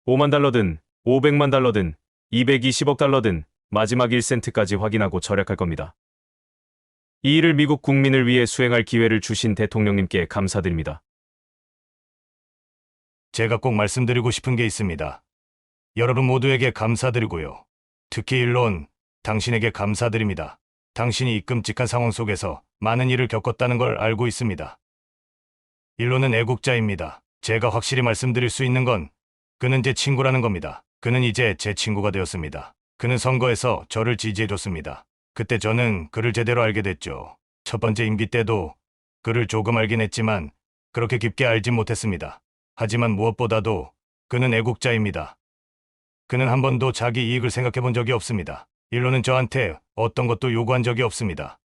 5만 달러든 500만 달러든 220억 달러든 마지막 1센트까지 확인하고 절약할 겁니다. 이 일을 미국 국민을 위해 수행할 기회를 주신 대통령님께 감사드립니다.
제가 꼭 말씀드리고 싶은 게 있습니다. 여러분 모두에게 감사드리고요. 특히 일론, 당신에게 감사드립니다. 당신이 이 끔찍한 상황 속에서 많은 일을 겪었다는 걸 알고 있습니다. 일론은 애국자입니다. 제가 확실히 말씀드릴 수 있는 건 그는 제 친구라는 겁니다. 그는 이제 제 친구가 되었습니다. 그는 선거에서 저를 지지해줬습니다. 그때 저는 그를 제대로 알게 됐죠. 첫 번째 임기 때도 그를 조금 알긴 했지만 그렇게 깊게 알진 못했습니다. 하지만 무엇보다도 그는 애국자입니다. 그는 한 번도 자기 이익을 생각해 본 적이 없습니다. 일론은 저한테 어떤 것도 요구한 적이 없습니다.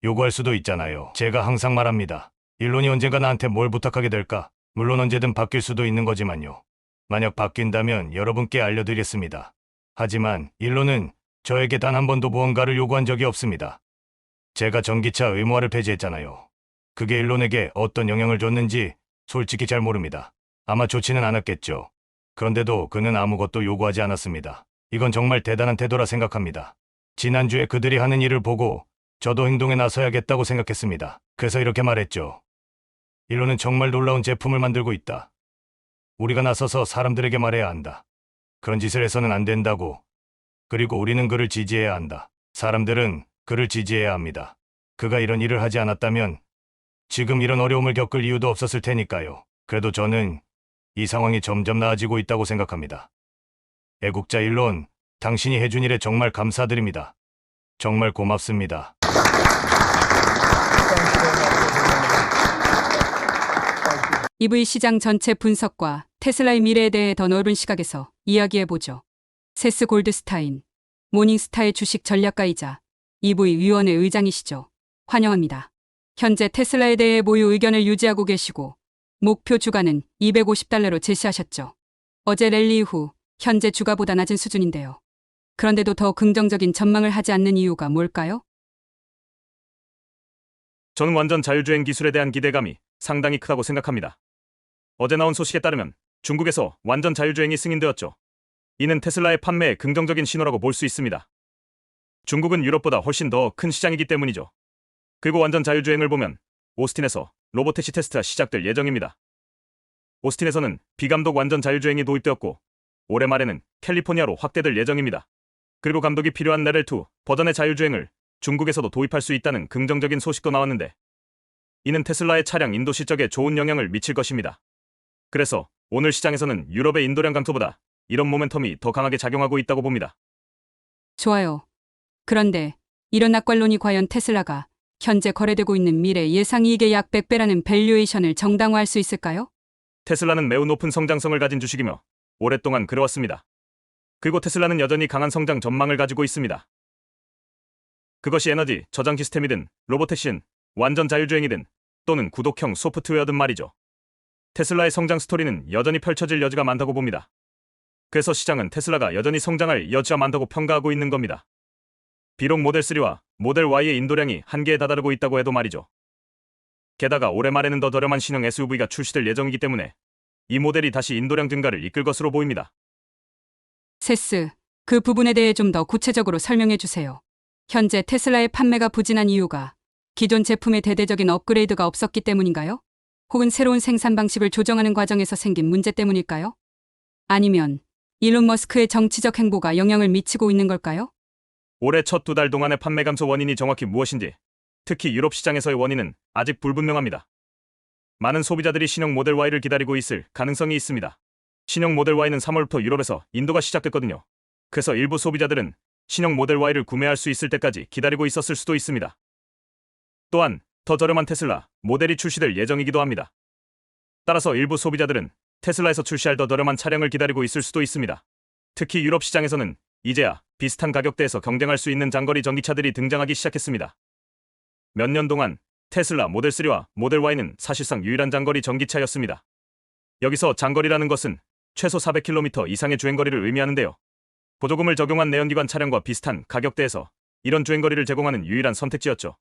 요구할 수도 있잖아요. 제가 항상 말합니다. 일론이 언젠가 나한테 뭘 부탁하게 될까? 물론 언제든 바뀔 수도 있는 거지만요. 만약 바뀐다면 여러분께 알려드리겠습니다. 하지만 일론은 저에게 단 한 번도 무언가를 요구한 적이 없습니다. 제가 전기차 의무화를 폐지했잖아요. 그게 일론에게 어떤 영향을 줬는지 솔직히 잘 모릅니다. 아마 좋지는 않았겠죠. 그런데도 그는 아무것도 요구하지 않았습니다. 이건 정말 대단한 태도라 생각합니다. 지난주에 그들이 하는 일을 보고 저도 행동에 나서야겠다고 생각했습니다. 그래서 이렇게 말했죠. 일론은 정말 놀라운 제품을 만들고 있다. 우리가 나서서 사람들에게 말해야 한다. 그런 짓을 해서는 안 된다고. 그리고 우리는 그를 지지해야 한다. 사람들은 그를 지지해야 합니다. 그가 이런 일을 하지 않았다면 지금 이런 어려움을 겪을 이유도 없었을 테니까요. 그래도 저는 이 상황이 점점 나아지고 있다고 생각합니다. 애국자 일론, 당신이 해준 일에 정말 감사드립니다. 정말 고맙습니다.
EV 시장 전체 분석과 테슬라의 미래에 대해 더 넓은 시각에서 이야기해보죠. 세스 골드스타인, 모닝스타의 주식 전략가이자 EV 위원회 의장이시죠. 환영합니다. 현재 테슬라에 대해 모유 의견을 유지하고 계시고 목표 주가는 250달러로 제시하셨죠. 어제 랠리 이후 현재 주가보다 낮은 수준인데요. 그런데도 더 긍정적인 전망을 하지 않는 이유가 뭘까요?
저는 완전 자율주행 기술에 대한 기대감이 상당히 크다고 생각합니다. 어제 나온 소식에 따르면 중국에서 완전 자율주행이 승인되었죠. 이는 테슬라의 판매에 긍정적인 신호라고 볼 수 있습니다. 중국은 유럽보다 훨씬 더 큰 시장이기 때문이죠. 그리고 완전 자율주행을 보면 오스틴에서 로보택시 테스트가 시작될 예정입니다. 오스틴에서는 비감독 완전 자율주행이 도입되었고 올해 말에는 캘리포니아로 확대될 예정입니다. 그리고 감독이 필요한 레벨2 버전의 자율주행을 중국에서도 도입할 수 있다는 긍정적인 소식도 나왔는데 이는 테슬라의 차량 인도 실적에 좋은 영향을 미칠 것입니다. 그래서 오늘 시장에서는 유럽의 인도량 감소보다 이런 모멘텀이 더 강하게 작용하고 있다고 봅니다.
좋아요. 그런데 이런 낙관론이 과연 테슬라가 현재 거래되고 있는 미래 예상이익의 약 100배라는 밸류에이션을 정당화할 수 있을까요?
테슬라는 매우 높은 성장성을 가진 주식이며 오랫동안 그래왔습니다. 그리고 테슬라는 여전히 강한 성장 전망을 가지고 있습니다. 그것이 에너지 저장 시스템이든 로보택시든 완전 자율주행이든 또는 구독형 소프트웨어든 말이죠. 테슬라의 성장 스토리는 여전히 펼쳐질 여지가 많다고 봅니다. 그래서 시장은 테슬라가 여전히 성장할 여지가 많다고 평가하고 있는 겁니다. 비록 모델3와 모델 Y의 인도량이 한계에 다다르고 있다고 해도 말이죠. 게다가 올해 말에는 더 저렴한 신형 SUV가 출시될 예정이기 때문에 이 모델이 다시 인도량 증가를 이끌 것으로 보입니다.
세스, 그 부분에 대해 좀 더 구체적으로 설명해 주세요. 현재 테슬라의 판매가 부진한 이유가 기존 제품의 대대적인 업그레이드가 없었기 때문인가요? 혹은 새로운 생산 방식을 조정하는 과정에서 생긴 문제 때문일까요? 아니면 일론 머스크의 정치적 행보가 영향을 미치고 있는 걸까요?
올해 첫 2달 동안의 판매 감소 원인이 정확히 무엇인지, 특히 유럽 시장에서의 원인은 아직 불분명합니다. 많은 소비자들이 신형 모델 Y를 기다리고 있을 가능성이 있습니다. 신형 모델 Y는 3월부터 유럽에서 인도가 시작됐거든요.
그래서 일부 소비자들은 신형 모델 Y를 구매할 수 있을 때까지 기다리고 있었을 수도 있습니다. 또한 더 저렴한 테슬라 모델이 출시될 예정이기도 합니다. 따라서 일부 소비자들은 테슬라에서 출시할 더 저렴한 차량을 기다리고 있을 수도 있습니다. 특히 유럽 시장에서는 이제야 비슷한 가격대에서 경쟁할 수 있는 장거리 전기차들이 등장하기 시작했습니다. 몇 년 동안 테슬라 모델 3와 모델 Y는 사실상 유일한 장거리 전기차였습니다. 여기서 장거리라는 것은 최소 400km 이상의 주행거리를 의미하는데요. 보조금을 적용한 내연기관 차량과 비슷한 가격대에서 이런 주행거리를 제공하는 유일한 선택지였죠.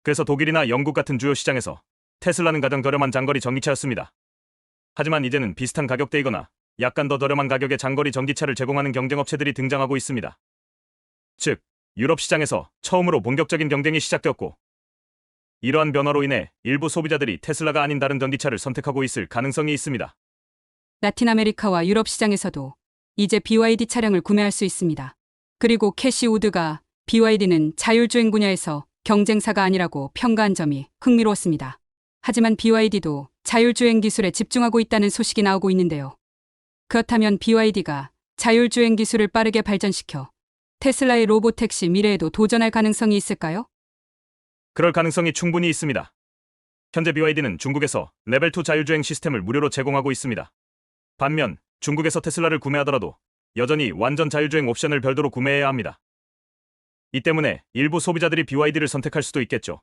그래서 독일이나 영국 같은 주요 시장에서 테슬라는 가장 저렴한 장거리 전기차였습니다. 하지만 이제는 비슷한 가격대이거나 약간 더 저렴한 가격의 장거리 전기차를 제공하는 경쟁업체들이 등장하고 있습니다. 즉, 유럽 시장에서 처음으로 본격적인 경쟁이 시작되었고, 이러한 변화로 인해 일부 소비자들이 테슬라가 아닌 다른 전기차를 선택하고 있을 가능성이 있습니다.
라틴 아메리카와 유럽 시장에서도 이제 BYD 차량을 구매할 수 있습니다. 그리고 캐시 우드가 BYD는 자율주행 분야에서 경쟁사가 아니라고 평가한 점이 흥미로웠습니다. 하지만 BYD도 자율주행 기술에 집중하고 있다는 소식이 나오고 있는데요. 그렇다면 BYD가 자율주행 기술을 빠르게 발전시켜 테슬라의 로보택시 미래에도 도전할 가능성이 있을까요?
그럴 가능성이 충분히 있습니다. 현재 BYD는 중국에서 레벨2 자율주행 시스템을 무료로 제공하고 있습니다. 반면 중국에서 테슬라를 구매하더라도 여전히 완전 자율주행 옵션을 별도로 구매해야 합니다. 이 때문에 일부 소비자들이 BYD를 선택할 수도 있겠죠.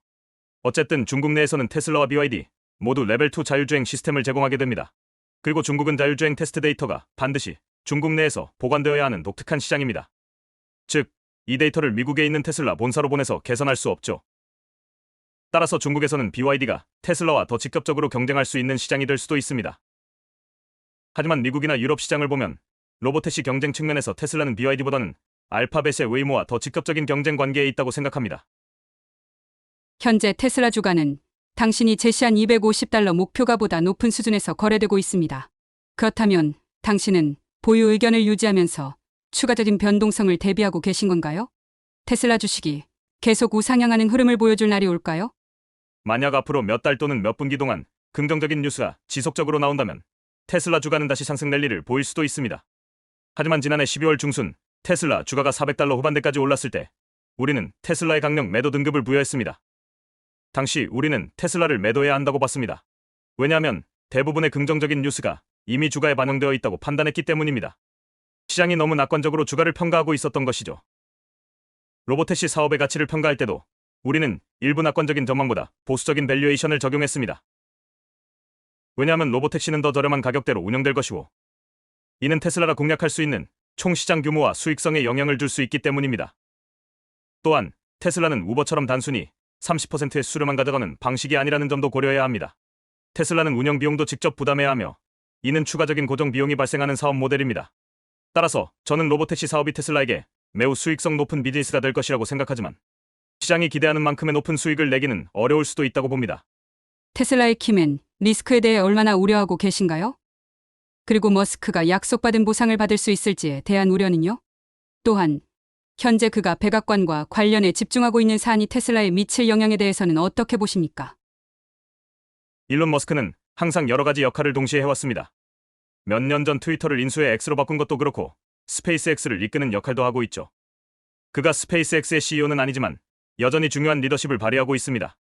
어쨌든 중국 내에서는 테슬라와 BYD 모두 레벨2 자율주행 시스템을 제공하게 됩니다. 그리고 중국은 자율주행 테스트 데이터가 반드시 중국 내에서 보관되어야 하는 독특한 시장입니다. 즉, 이 데이터를 미국에 있는 테슬라 본사로 보내서 개선할 수 없죠. 따라서 중국에서는 BYD가 테슬라와 더 직접적으로 경쟁할 수 있는 시장이 될 수도 있습니다. 하지만 미국이나 유럽 시장을 보면 로보택시 경쟁 측면에서 테슬라는 BYD보다는 알파벳의 웨이모와 더 직접적인 경쟁 관계에 있다고 생각합니다.
현재 테슬라 주가는 당신이 제시한 $250 목표가보다 높은 수준에서 거래되고 있습니다. 그렇다면 당신은 보유 의견을 유지하면서 추가적인 변동성을 대비하고 계신 건가요? 테슬라 주식이 계속 우상향하는 흐름을 보여줄 날이 올까요?
만약 앞으로 몇 달 또는 몇 분기 동안 긍정적인 뉴스가 지속적으로 나온다면 테슬라 주가는 다시 상승 랠리를 보일 수도 있습니다. 하지만 지난해 12월 중순 테슬라 주가가 $400 후반대까지 올랐을 때 우리는 테슬라의 강력 매도 등급을 부여했습니다. 당시 우리는 테슬라를 매도해야 한다고 봤습니다. 왜냐하면 대부분의 긍정적인 뉴스가 이미 주가에 반영되어 있다고 판단했기 때문입니다. 시장이 너무 낙관적으로 주가를 평가하고 있었던 것이죠. 로보택시 사업의 가치를 평가할 때도 우리는 일부 낙관적인 전망보다 보수적인 밸류에이션을 적용했습니다. 왜냐하면 로보택시는 더 저렴한 가격대로 운영될 것이고 이는 테슬라가 공략할 수 있는 총 시장 규모와 수익성에 영향을 줄 수 있기 때문입니다. 또한 테슬라는 우버처럼 단순히 30%의 수수료만 가져가는 방식이 아니라는 점도 고려해야 합니다. 테슬라는 운영 비용도 직접 부담해야 하며 이는 추가적인 고정 비용이 발생하는 사업 모델입니다. 따라서 저는 로보택시 사업이 테슬라에게 매우 수익성 높은 비즈니스가 될 것이라고 생각하지만 시장이 기대하는 만큼의 높은 수익을 내기는 어려울 수도 있다고 봅니다.
테슬라의 키맨 리스크에 대해 얼마나 우려하고 계신가요? 그리고 머스크가 약속받은 보상을 받을 수 있을지에 대한 우려는요? 또한 현재 그가 백악관과 관련해 집중하고 있는 사안이 테슬라에 미칠 영향에 대해서는 어떻게 보십니까?
일론 머스크는 항상 여러 가지 역할을 동시에 해왔습니다. 몇 년 전 트위터를 인수해 X로 바꾼 것도 그렇고 스페이스X를 이끄는 역할도 하고 있죠. 그가 스페이스X의 CEO는 아니지만 여전히 중요한 리더십을 발휘하고 있습니다.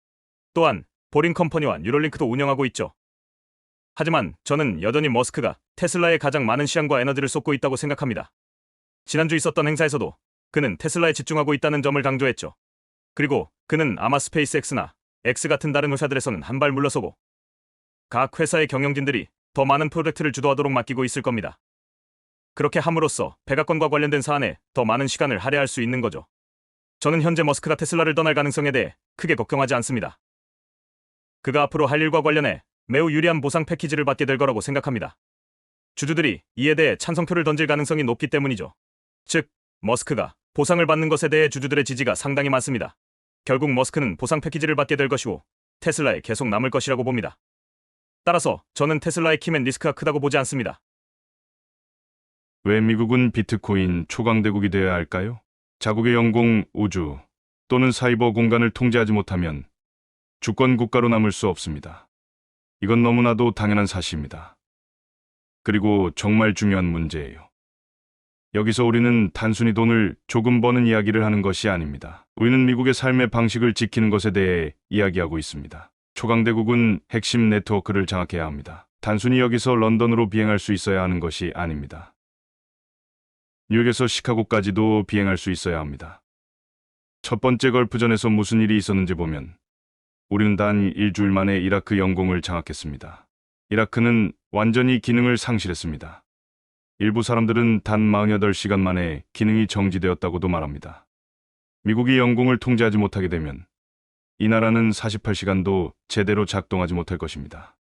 또한 보링 컴퍼니와 뉴럴링크도 운영하고 있죠. 하지만 저는 여전히 머스크가 테슬라에 가장 많은 시간과 에너지를 쏟고 있다고 생각합니다. 지난주 있었던 행사에서도 그는 테슬라에 집중하고 있다는 점을 강조했죠. 그리고 그는 아마 스페이스X나 X 같은 다른 회사들에서는 한 발 물러서고 각 회사의 경영진들이 더 많은 프로젝트를 주도하도록 맡기고 있을 겁니다. 그렇게 함으로써 백악관과 관련된 사안에 더 많은 시간을 할애할 수 있는 거죠. 저는 현재 머스크가 테슬라를 떠날 가능성에 대해 크게 걱정하지 않습니다. 그가 앞으로 할 일과 관련해 매우 유리한 보상 패키지를 받게 될 거라고 생각합니다. 주주들이 이에 대해 찬성표를 던질 가능성이 높기 때문이죠. 즉, 머스크가 보상을 받는 것에 대해 주주들의 지지가 상당히 많습니다. 결국 머스크는 보상 패키지를 받게 될 것이고 테슬라에 계속 남을 것이라고 봅니다. 따라서 저는 테슬라의 키맨 리스크가 크다고 보지 않습니다.
왜 미국은 비트코인 초강대국이 되어야 할까요? 자국의 영공, 우주 또는 사이버 공간을 통제하지 못하면 주권 국가로 남을 수 없습니다. 이건 너무나도 당연한 사실입니다. 그리고 정말 중요한 문제예요. 여기서 우리는 단순히 돈을 조금 버는 이야기를 하는 것이 아닙니다. 우리는 미국의 삶의 방식을 지키는 것에 대해 이야기하고 있습니다. 초강대국은 핵심 네트워크를 장악해야 합니다. 단순히 여기서 런던으로 비행할 수 있어야 하는 것이 아닙니다. 뉴욕에서 시카고까지도 비행할 수 있어야 합니다. 첫 번째 걸프전에서 무슨 일이 있었는지 보면 우리는 단 일주일 만에 이라크 영공을 장악했습니다. 이라크는 완전히 기능을 상실했습니다. 일부 사람들은 단 48시간 만에 기능이 정지되었다고도 말합니다. 미국이 영공을 통제하지 못하게 되면 이 나라는 48시간도 제대로 작동하지 못할 것입니다.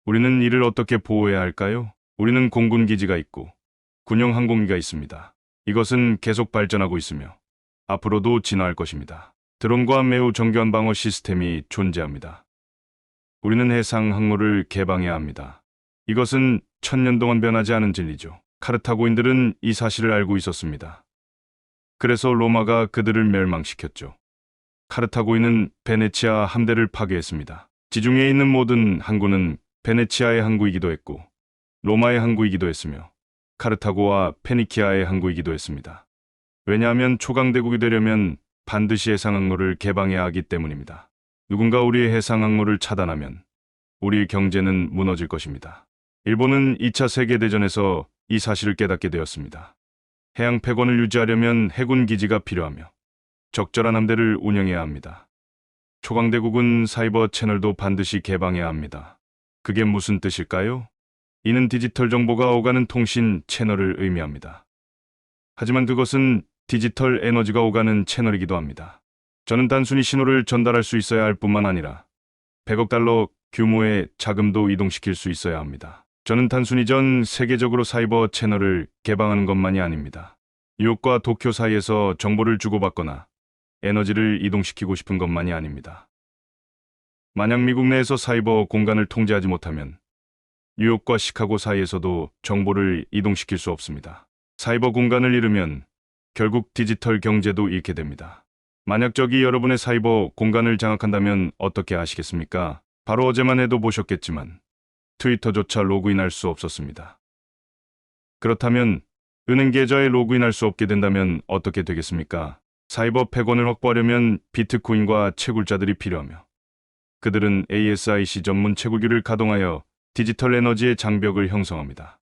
우리는 이를 어떻게 보호해야 할까요? 우리는 공군 기지가 있고 군용 항공기가 있습니다. 이것은 계속 발전하고 있으며 앞으로도 진화할 것입니다. 드론과 매우 정교한 방어 시스템이 존재합니다. 우리는 해상 항로를 개방해야 합니다. 이것은 1000년 동안 변하지 않은 진리죠. 카르타고인들은 이 사실을 알고 있었습니다. 그래서 로마가 그들을 멸망시켰죠. 카르타고인은 베네치아 함대를 파괴했습니다. 지중해에 있는 모든 항구는 베네치아의 항구이기도 했고 로마의 항구이기도 했으며 카르타고와 페니키아의 항구이기도 했습니다. 왜냐하면 초강대국이 되려면 반드시 해상항로를 개방해야 하기 때문입니다. 누군가 우리의 해상항로를 차단하면 우리의 경제는 무너질 것입니다. 일본은 2차 세계대전에서 이 사실을 깨닫게 되었습니다. 해양 패권을 유지하려면 해군 기지가 필요하며 적절한 함대를 운영해야 합니다. 초강대국은 사이버 채널도 반드시 개방해야 합니다. 그게 무슨 뜻일까요? 이는 디지털 정보가 오가는 통신 채널을 의미합니다. 하지만 그것은 디지털 에너지가 오가는 채널이기도 합니다. 저는 단순히 신호를 전달할 수 있어야 할 뿐만 아니라 100억 달러 규모의 자금도 이동시킬 수 있어야 합니다. 저는 단순히 전 세계적으로 사이버 채널을 개방하는 것만이 아닙니다. 뉴욕과 도쿄 사이에서 정보를 주고받거나 에너지를 이동시키고 싶은 것만이 아닙니다. 만약 미국 내에서 사이버 공간을 통제하지 못하면 뉴욕과 시카고 사이에서도 정보를 이동시킬 수 없습니다. 사이버 공간을 잃으면 결국 디지털 경제도 잃게 됩니다. 만약 적이 여러분의 사이버 공간을 장악한다면 어떻게 하시겠습니까? 바로 어제만 해도 보셨겠지만 트위터조차 로그인할 수 없었습니다. 그렇다면 은행 계좌에 로그인할 수 없게 된다면 어떻게 되겠습니까? 사이버 패권을 확보하려면 비트코인과 채굴자들이 필요하며 그들은 ASIC 전문 채굴기를 가동하여 디지털 에너지의 장벽을 형성합니다.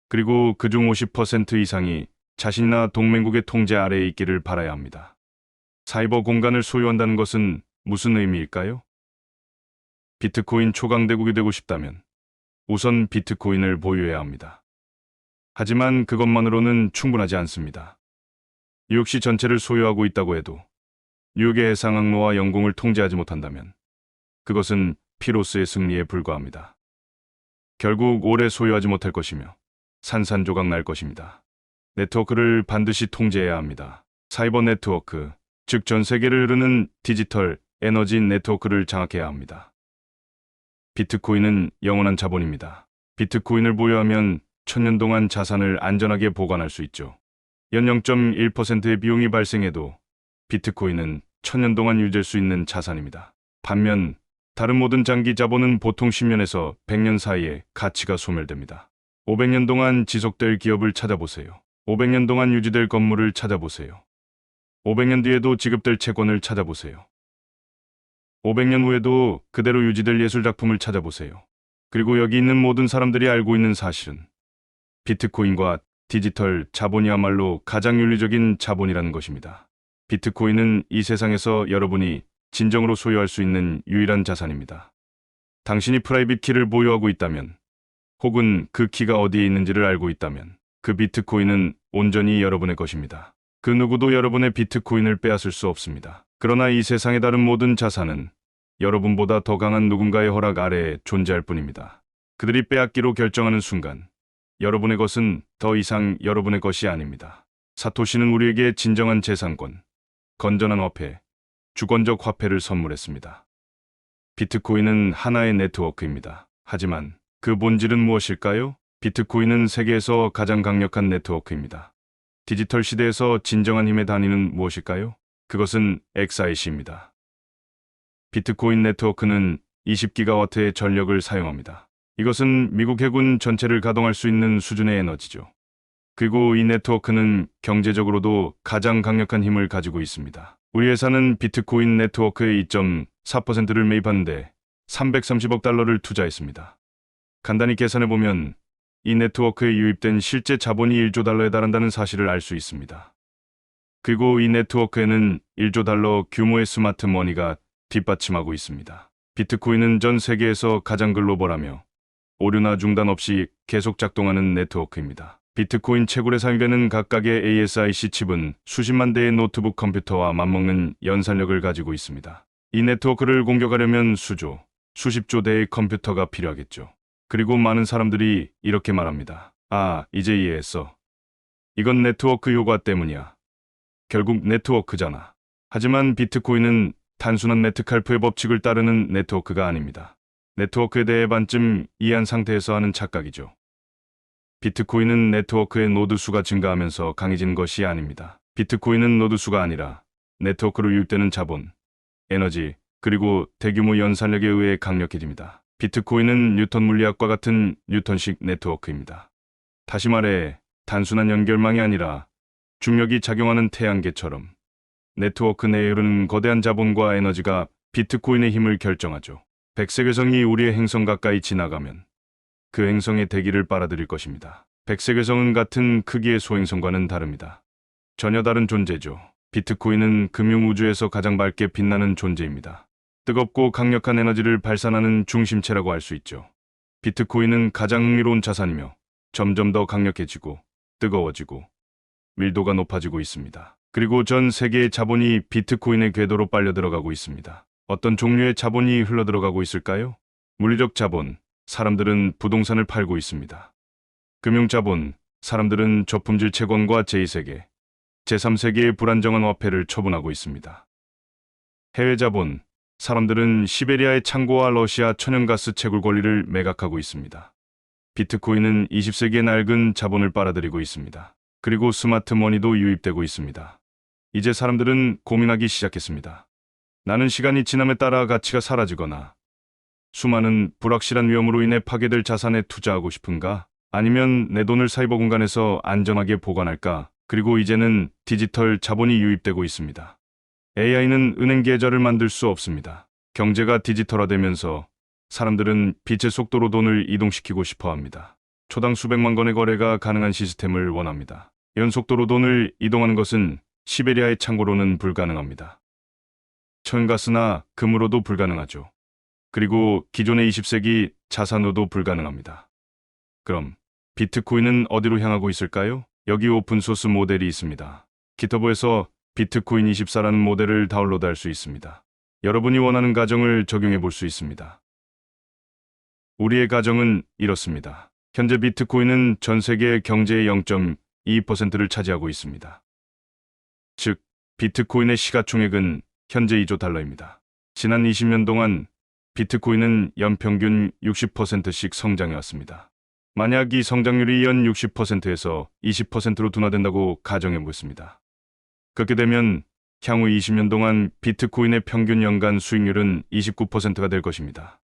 그리고 그중 50% 이상이 자신이나 동맹국의 통제 아래에 있기를 바라야 합니다. 사이버 공간을 소유한다는 것은 무슨 의미일까요? 비트코인 초강대국이 되고 싶다면 우선 비트코인을 보유해야 합니다. 하지만 그것만으로는 충분하지 않습니다. 뉴욕시 전체를 소유하고 있다고 해도 뉴욕의 해상항로와 영공을 통제하지 못한다면 그것은 피로스의 승리에 불과합니다. 결국 오래 소유하지 못할 것이며 산산조각 날 것입니다. 네트워크를 반드시 통제해야 합니다. 사이버 네트워크, 즉 전 세계를 흐르는 디지털 에너지 네트워크를 장악해야 합니다. 비트코인은 영원한 자본입니다. 비트코인을 보유하면 1000년 동안 자산을 안전하게 보관할 수 있죠. 연 0.1%의 비용이 발생해도 비트코인은 1000년 동안 유지할 수 있는 자산입니다. 반면 다른 모든 장기 자본은 보통 10년에서 100년 사이에 가치가 소멸됩니다. 500년 동안 지속될 기업을 찾아보세요. 500년 동안 유지될 건물을 찾아보세요. 500년 뒤에도 지급될 채권을 찾아보세요. 500년 후에도 그대로 유지될 예술작품을 찾아보세요. 그리고 여기 있는 모든 사람들이 알고 있는 사실은 비트코인과 디지털 자본이야말로 가장 윤리적인 자본이라는 것입니다. 비트코인은 이 세상에서 여러분이 진정으로 소유할 수 있는 유일한 자산입니다. 당신이 프라이빗 키를 보유하고 있다면, 혹은 그 키가 어디에 있는지를 알고 있다면, 그 비트코인은 온전히 여러분의 것입니다. 그 누구도 여러분의 비트코인을 빼앗을 수 없습니다. 그러나 이 세상의 다른 모든 자산은 여러분보다 더 강한 누군가의 허락 아래에 존재할 뿐입니다. 그들이 빼앗기로 결정하는 순간, 여러분의 것은 더 이상 여러분의 것이 아닙니다. 사토시는 우리에게 진정한 재산권, 건전한 화폐, 주권적 화폐를 선물했습니다. 비트코인은 하나의 네트워크입니다. 하지만 그 본질은 무엇일까요? 비트코인은 세계에서 가장 강력한 네트워크입니다. 디지털 시대에서 진정한 힘의 단위는 무엇일까요? 그것은 XIC입니다. 비트코인 네트워크는 20기가와트의 전력을 사용합니다. 이것은 미국 해군 전체를 가동할 수 있는 수준의 에너지죠. 그리고 이 네트워크는 경제적으로도 가장 강력한 힘을 가지고 있습니다. 우리 회사는 비트코인 네트워크의 2.4%를 매입하는데 330억 달러를 투자했습니다. 간단히 계산해보면 이 네트워크에 유입된 실제 자본이 1조 달러에 달한다는 사실을 알 수 있습니다. 그리고 이 네트워크에는 1조 달러 규모의 스마트 머니가 뒷받침하고 있습니다. 비트코인은 전 세계에서 가장 글로벌하며 오류나 중단 없이 계속 작동하는 네트워크입니다. 비트코인 채굴에 사용되는 각각의 ASIC 칩은 수십만 대의 노트북 컴퓨터와 맞먹는 연산력을 가지고 있습니다. 이 네트워크를 공격하려면 수조, 수십조 대의 컴퓨터가 필요하겠죠. 그리고 많은 사람들이 이렇게 말합니다. 아, 이제 이해했어. 이건 네트워크 효과 때문이야. 결국 네트워크잖아. 하지만 비트코인은 단순한 메트칼프의 법칙을 따르는 네트워크가 아닙니다. 네트워크에 대해 반쯤 이해한 상태에서 하는 착각이죠. 비트코인은 네트워크의 노드 수가 증가하면서 강해진 것이 아닙니다. 비트코인은 노드 수가 아니라 네트워크로 유입되는 자본, 에너지, 그리고 대규모 연산력에 의해 강력해집니다. 비트코인은 뉴턴 물리학과 같은 뉴턴식 네트워크입니다. 다시 말해 단순한 연결망이 아니라 중력이 작용하는 태양계처럼 네트워크 내에 흐르는 거대한 자본과 에너지가 비트코인의 힘을 결정하죠. 백색외성이 우리의 행성 가까이 지나가면 그 행성의 대기를 빨아들일 것입니다. 백색외성은 같은 크기의 소행성과는 다릅니다. 전혀 다른 존재죠. 비트코인은 금융우주에서 가장 밝게 빛나는 존재입니다. 뜨겁고 강력한 에너지를 발산하는 중심체라고 할 수 있죠. 비트코인은 가장 흥미로운 자산이며 점점 더 강력해지고 뜨거워지고 밀도가 높아지고 있습니다. 그리고 전 세계의 자본이 비트코인의 궤도로 빨려 들어가고 있습니다. 어떤 종류의 자본이 흘러들어가고 있을까요? 물리적 자본, 사람들은 부동산을 팔고 있습니다. 금융자본, 사람들은 저품질 채권과 제2세계, 제3세계의 불안정한 화폐를 처분하고 있습니다. 해외자본, 사람들은 시베리아의 창고와 러시아 천연가스 채굴 권리를 매각하고 있습니다. 비트코인은 20세기의 낡은 자본을 빨아들이고 있습니다. 그리고 스마트 머니도 유입되고 있습니다. 이제 사람들은 고민하기 시작했습니다. 나는 시간이 지남에 따라 가치가 사라지거나 수많은 불확실한 위험으로 인해 파괴될 자산에 투자하고 싶은가? 아니면 내 돈을 사이버 공간에서 안전하게 보관할까? 그리고 이제는 디지털 자본이 유입되고 있습니다. AI는 은행 계좌를 만들 수 없습니다. 경제가 디지털화되면서 사람들은 빛의 속도로 돈을 이동시키고 싶어 합니다. 초당 수백만 건의 거래가 가능한 시스템을 원합니다. 연속도로 돈을 이동하는 것은 시베리아의 창고로는 불가능합니다. 천연가스나 금으로도 불가능하죠. 그리고 기존의 20세기 자산으로도 불가능합니다. 그럼 비트코인은 어디로 향하고 있을까요? 여기 오픈소스 모델이 있습니다. 기터브에서 비트코인 24라는 모델을 다운로드할 수 있습니다. 여러분이 원하는 가정을 적용해 볼 수 있습니다. 우리의 가정은 이렇습니다. 현재 비트코인은 전 세계 경제의 0.2%를 차지하고 있습니다. 즉, 비트코인의 시가총액은 현재 2조 달러입니다. 지난 20년 동안 비트코인은 연평균 60%씩 성장해왔습니다. 만약 이 성장률이 연 60%에서 20%로 둔화된다고 가정해 보겠습니다. 그렇게 되면 향후 20년 동안 비트코인의 평균 연간 수익률은 29%가 될 것입니다.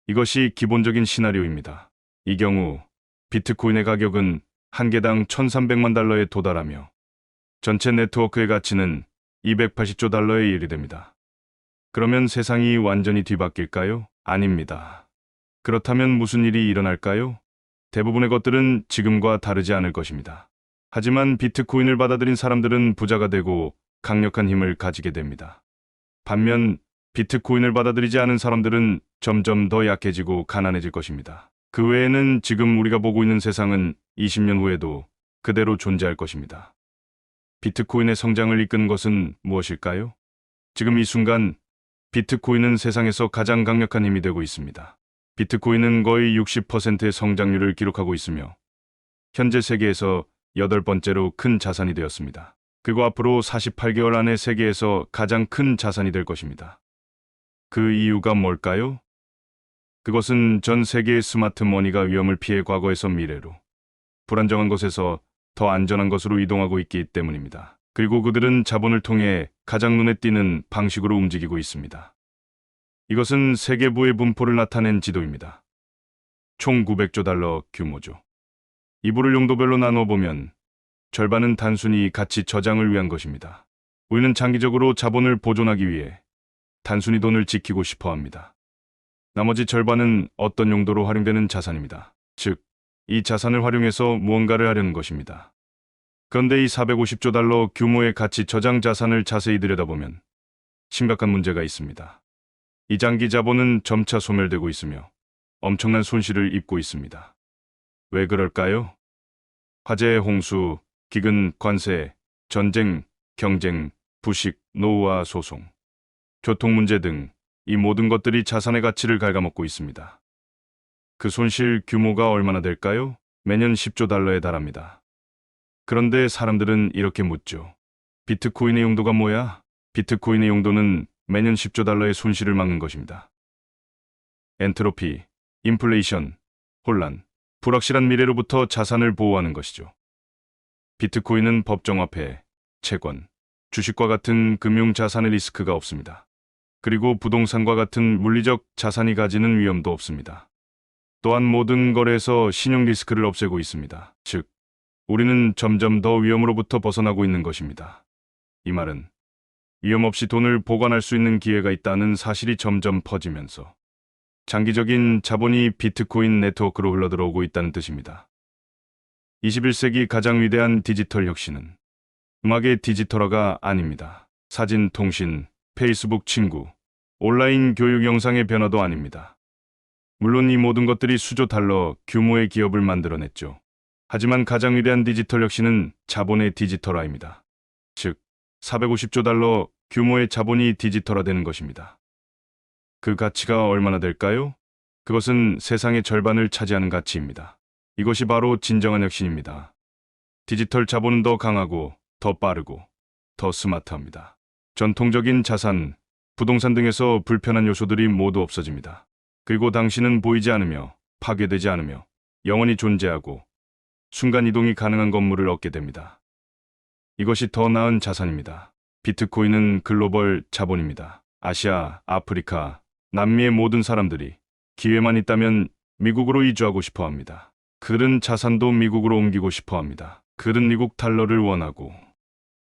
이것이 기본적인 시나리오입니다. 이 경우 비트코인의 가격은 한 개당 1,300만 달러에 도달하며 전체 네트워크의 가치는 280조 달러에 이르게 됩니다. 그러면 세상이 완전히 뒤바뀔까요? 아닙니다. 그렇다면 무슨 일이 일어날까요? 대부분의 것들은 지금과 다르지 않을 것입니다. 하지만 비트코인을 받아들인 사람들은 부자가 되고 강력한 힘을 가지게 됩니다. 반면 비트코인을 받아들이지 않은 사람들은 점점 더 약해지고 가난해질 것입니다. 그 외에는 지금 우리가 보고 있는 세상은 20년 후에도 그대로 존재할 것입니다. 비트코인의 성장을 이끈 것은 무엇일까요? 지금 이 순간 비트코인은 세상에서 가장 강력한 힘이 되고 있습니다. 비트코인은 거의 60%의 성장률을 기록하고 있으며 현재 세계에서 8번째로 큰 자산이 되었습니다. 그리고 앞으로 48개월 안에 세계에서 가장 큰 자산이 될 것입니다. 그 이유가 뭘까요? 그것은 전 세계의 스마트 머니가 위험을 피해 과거에서 미래로 불안정한 곳에서 더 안전한 것으로 이동하고 있기 때문입니다. 그리고 그들은 자본을 통해 가장 눈에 띄는 방식으로 움직이고 있습니다. 이것은 세계부의 분포를 나타낸 지도입니다. 총 900조 달러 규모죠. 이 부를 용도별로 나눠 보면 절반은 단순히 가치 저장을 위한 것입니다. 우리는 장기적으로 자본을 보존하기 위해 단순히 돈을 지키고 싶어 합니다. 나머지 절반은 어떤 용도로 활용되는 자산입니다. 즉, 이 자산을 활용해서 무언가를 하려는 것입니다. 그런데 이 450조 달러 규모의 가치 저장 자산을 자세히 들여다보면 심각한 문제가 있습니다. 이 장기 자본은 점차 소멸되고 있으며 엄청난 손실을 입고 있습니다. 왜 그럴까요? 화재, 홍수, 기근, 관세, 전쟁, 경쟁, 부식, 노후화 소송, 교통 문제 등 이 모든 것들이 자산의 가치를 갉아먹고 있습니다. 그 손실 규모가 얼마나 될까요? 매년 10조 달러에 달합니다. 그런데 사람들은 이렇게 묻죠. 비트코인의 용도가 뭐야? 비트코인의 용도는 매년 10조 달러의 손실을 막는 것입니다. 엔트로피, 인플레이션, 혼란, 불확실한 미래로부터 자산을 보호하는 것이죠. 비트코인은 법정화폐, 채권, 주식과 같은 금융 자산의 리스크가 없습니다. 그리고 부동산과 같은 물리적 자산이 가지는 위험도 없습니다. 또한 모든 거래에서 신용 리스크를 없애고 있습니다. 즉, 우리는 점점 더 위험으로부터 벗어나고 있는 것입니다. 이 말은 위험 없이 돈을 보관할 수 있는 기회가 있다는 사실이 점점 퍼지면서 장기적인 자본이 비트코인 네트워크로 흘러들어오고 있다는 뜻입니다. 21세기 가장 위대한 디지털 혁신은 음악의 디지털화가 아닙니다. 사진, 통신, 페이스북 친구, 온라인 교육 영상의 변화도 아닙니다. 물론 이 모든 것들이 수조 달러 규모의 기업을 만들어냈죠. 하지만 가장 위대한 디지털 혁신은 자본의 디지털화입니다. 즉, 450조 달러 규모의 자본이 디지털화되는 것입니다. 그 가치가 얼마나 될까요? 그것은 세상의 절반을 차지하는 가치입니다. 이것이 바로 진정한 혁신입니다. 디지털 자본은 더 강하고, 더 빠르고, 더 스마트합니다. 전통적인 자산, 부동산 등에서 불편한 요소들이 모두 없어집니다. 그리고 당신은 보이지 않으며, 파괴되지 않으며, 영원히 존재하고, 순간 이동이 가능한 건물을 얻게 됩니다. 이것이 더 나은 자산입니다. 비트코인은 글로벌 자본입니다. 아시아, 아프리카, 남미의 모든 사람들이 기회만 있다면 미국으로 이주하고 싶어 합니다. 그들은 자산도 미국으로 옮기고 싶어 합니다. 그들은 미국 달러를 원하고,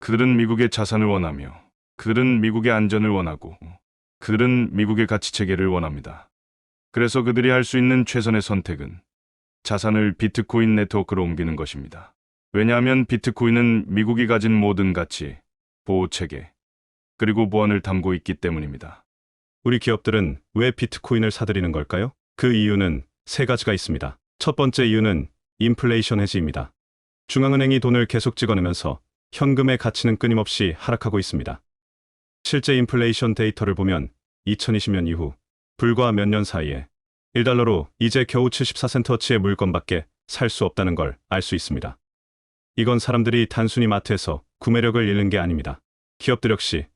그들은 미국의 자산을 원하며, 그들은 미국의 안전을 원하고, 그들은 미국의 가치체계를 원합니다. 그래서 그들이 할 수 있는 최선의 선택은 자산을 비트코인 네트워크로 옮기는 것입니다. 왜냐하면 비트코인은 미국이 가진 모든 가치, 보호체계, 그리고 보안을 담고 있기 때문입니다.
우리 기업들은 왜 비트코인을 사들이는 걸까요? 그 이유는 세 가지가 있습니다. 첫 번째 이유는 인플레이션 해지입니다. 중앙은행이 돈을 계속 찍어내면서 현금의 가치는 끊임없이 하락하고 있습니다. 실제 인플레이션 데이터를 보면 2020년 이후 불과 몇 년 사이에 1달러로 이제 겨우 74센트어치의 물건밖에 살 수 없다는 걸 알 수 있습니다. 이건 사람들이 단순히 마트에서 구매력을 잃는 게 아닙니다. 기업들 역시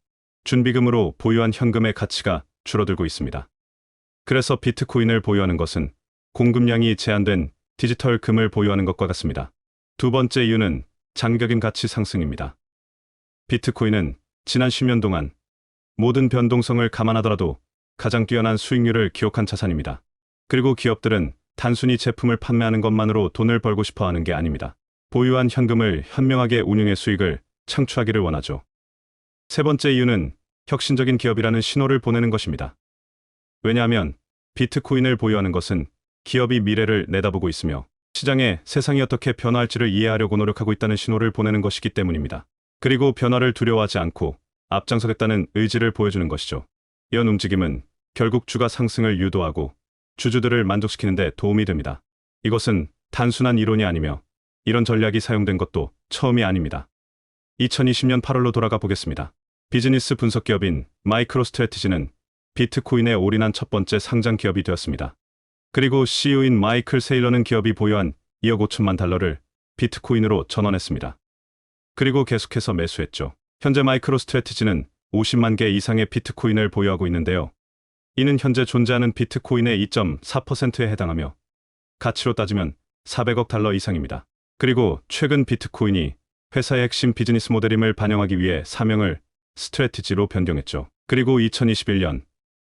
준비금으로 보유한 현금의 가치가 줄어들고 있습니다. 그래서 비트코인을 보유하는 것은 공급량이 제한된 디지털 금을 보유하는 것과 같습니다. 두 번째 이유는 장기적인 가치 상승입니다. 비트코인은 지난 10년 동안 모든 변동성을 감안하더라도 가장 뛰어난 수익률을 기록한 자산입니다. 그리고 기업들은 단순히 제품을 판매하는 것만으로 돈을 벌고 싶어 하는 게 아닙니다. 보유한 현금을 현명하게 운용해 수익을 창출하기를 원하죠. 세 번째 이유는 혁신적인 기업이라는 신호를 보내는 것입니다. 왜냐하면 비트코인을 보유하는 것은 기업이 미래를 내다보고 있으며 시장에 세상이 어떻게 변화할지를 이해하려고 노력하고 있다는 신호를 보내는 것이기 때문입니다. 그리고 변화를 두려워하지 않고 앞장서겠다는 의지를 보여주는 것이죠. 이런 움직임은 결국 주가 상승을 유도하고 주주들을 만족시키는 데 도움이 됩니다. 이것은 단순한 이론이 아니며 이런 전략이 사용된 것도 처음이 아닙니다. 2020년 8월로 돌아가 보겠습니다. 비즈니스 분석 기업인 마이크로스트래티지는 비트코인에 올인한 첫 번째 상장 기업이 되었습니다. 그리고 CEO인 마이클 세일러는 기업이 보유한 2억 5천만 달러를 비트코인으로 전환했습니다. 그리고 계속해서 매수했죠. 현재 마이크로스트래티지는 50만 개 이상의 비트코인을 보유하고 있는데요. 이는 현재 존재하는 비트코인의 2.4%에 해당하며 가치로 따지면 400억 달러 이상입니다. 그리고 최근 비트코인이 회사의 핵심 비즈니스 모델임을 반영하기 위해 사명을 스트래티지로 변경했죠. 그리고 2021년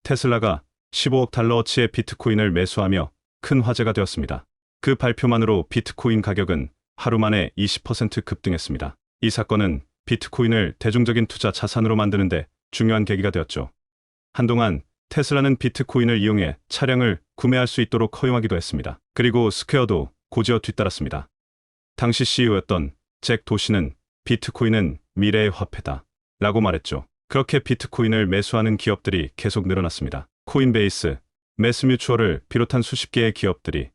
테슬라가 15억 달러어치의 비트코인을 매수하며 큰 화제가 되었습니다. 그 발표만으로 비트코인 가격은 하루 만에 20% 급등했습니다. 이 사건은 비트코인을 대중적인 투자 자산으로 만드는데 중요한 계기가 되었죠. 한동안 테슬라는 비트코인을 이용해 차량을 구매할 수 있도록 허용하기도 했습니다. 그리고 스퀘어도 곧이어 뒤따랐습니다. 당시 CEO였던 잭 도시는 비트코인은 미래의 화폐다 라고 말했죠. 그렇게 비트코인을 매수하는 기업들이 계속 늘어났습니다. 코인베이스, 매스뮤추얼을 비롯한 수십 개의 기업들이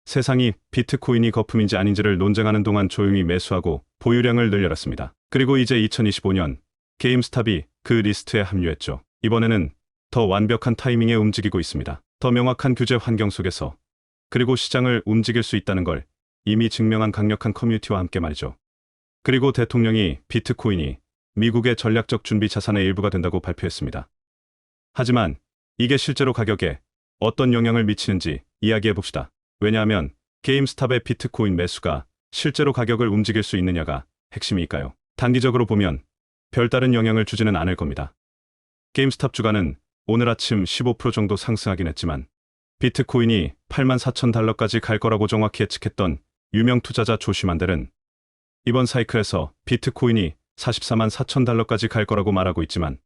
세상이 비트코인이 거품인지 아닌지를 논쟁하는 동안 조용히 매수하고 보유량을 늘려놨습니다. 그리고 이제 2025년 게임스탑이 그 리스트에 합류했죠. 이번에는 더 완벽한 타이밍에 움직이고 있습니다. 더 명확한 규제 환경 속에서, 그리고 시장을 움직일 수 있다는 걸 이미 증명한 강력한 커뮤니티와 함께 말이죠. 그리고 대통령이 비트코인이 미국의 전략적 준비 자산의 일부가 된다고 발표했습니다. 하지만 이게 실제로 가격에 어떤 영향을 미치는지 이야기해 봅시다. 왜냐하면 게임스탑의 비트코인 매수가 실제로 가격을 움직일 수 있느냐가 핵심이니까요. 단기적으로 보면 별다른 영향을 주지는 않을 겁니다. 게임스탑 주가는 오늘 아침 15% 정도 상승하긴 했지만 비트코인이 84,000달러까지 갈 거라고 정확히 예측했던 유명 투자자 조시 만델은 이번 사이클에서 비트코인이 44만 4,000달러까지 갈 거라고 말하고 있지만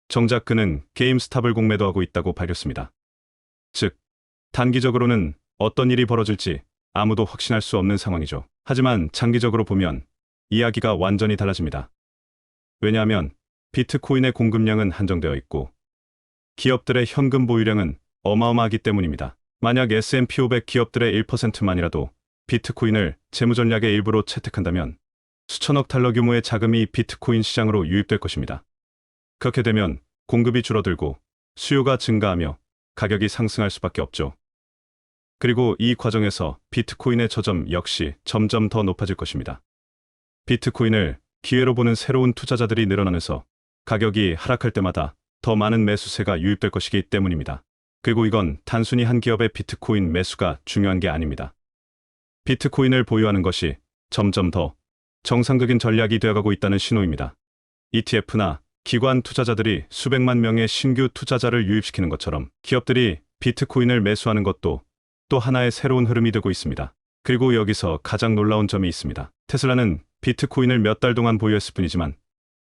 정작 그는 게임스탑을 공매도하고 있다고 밝혔습니다. 즉, 단기적으로는 어떤 일이 벌어질지 아무도 확신할 수 없는 상황이죠. 하지만 장기적으로 보면 이야기가 완전히 달라집니다. 왜냐하면 비트코인의 공급량은 한정되어 있고 기업들의 현금 보유량은 어마어마하기 때문입니다. 만약 S&P 500 기업들의 1%만이라도 비트코인을 재무전략의 일부로 채택한다면 수천억 달러 규모의 자금이 비트코인 시장으로 유입될 것입니다. 그렇게 되면 공급이 줄어들고 수요가 증가하며 가격이 상승할 수밖에 없죠. 그리고 이 과정에서 비트코인의 저점 역시 점점 더 높아질 것입니다. 비트코인을 기회로 보는 새로운 투자자들이 늘어나면서 가격이 하락할 때마다 더 많은 매수세가 유입될 것이기 때문입니다. 그리고 이건 단순히 한 기업의 비트코인 매수가 중요한 게 아닙니다. 비트코인을 보유하는 것이 점점 더 정상적인 전략이 되어가고 있다는 신호입니다. ETF나 기관 투자자들이 수백만 명의 신규 투자자를 유입시키는 것처럼 기업들이 비트코인을 매수하는 것도 또 하나의 새로운 흐름이 되고 있습니다. 그리고 여기서 가장 놀라운 점이 있습니다. 테슬라는 비트코인을 몇 달 동안 보유했을 뿐이지만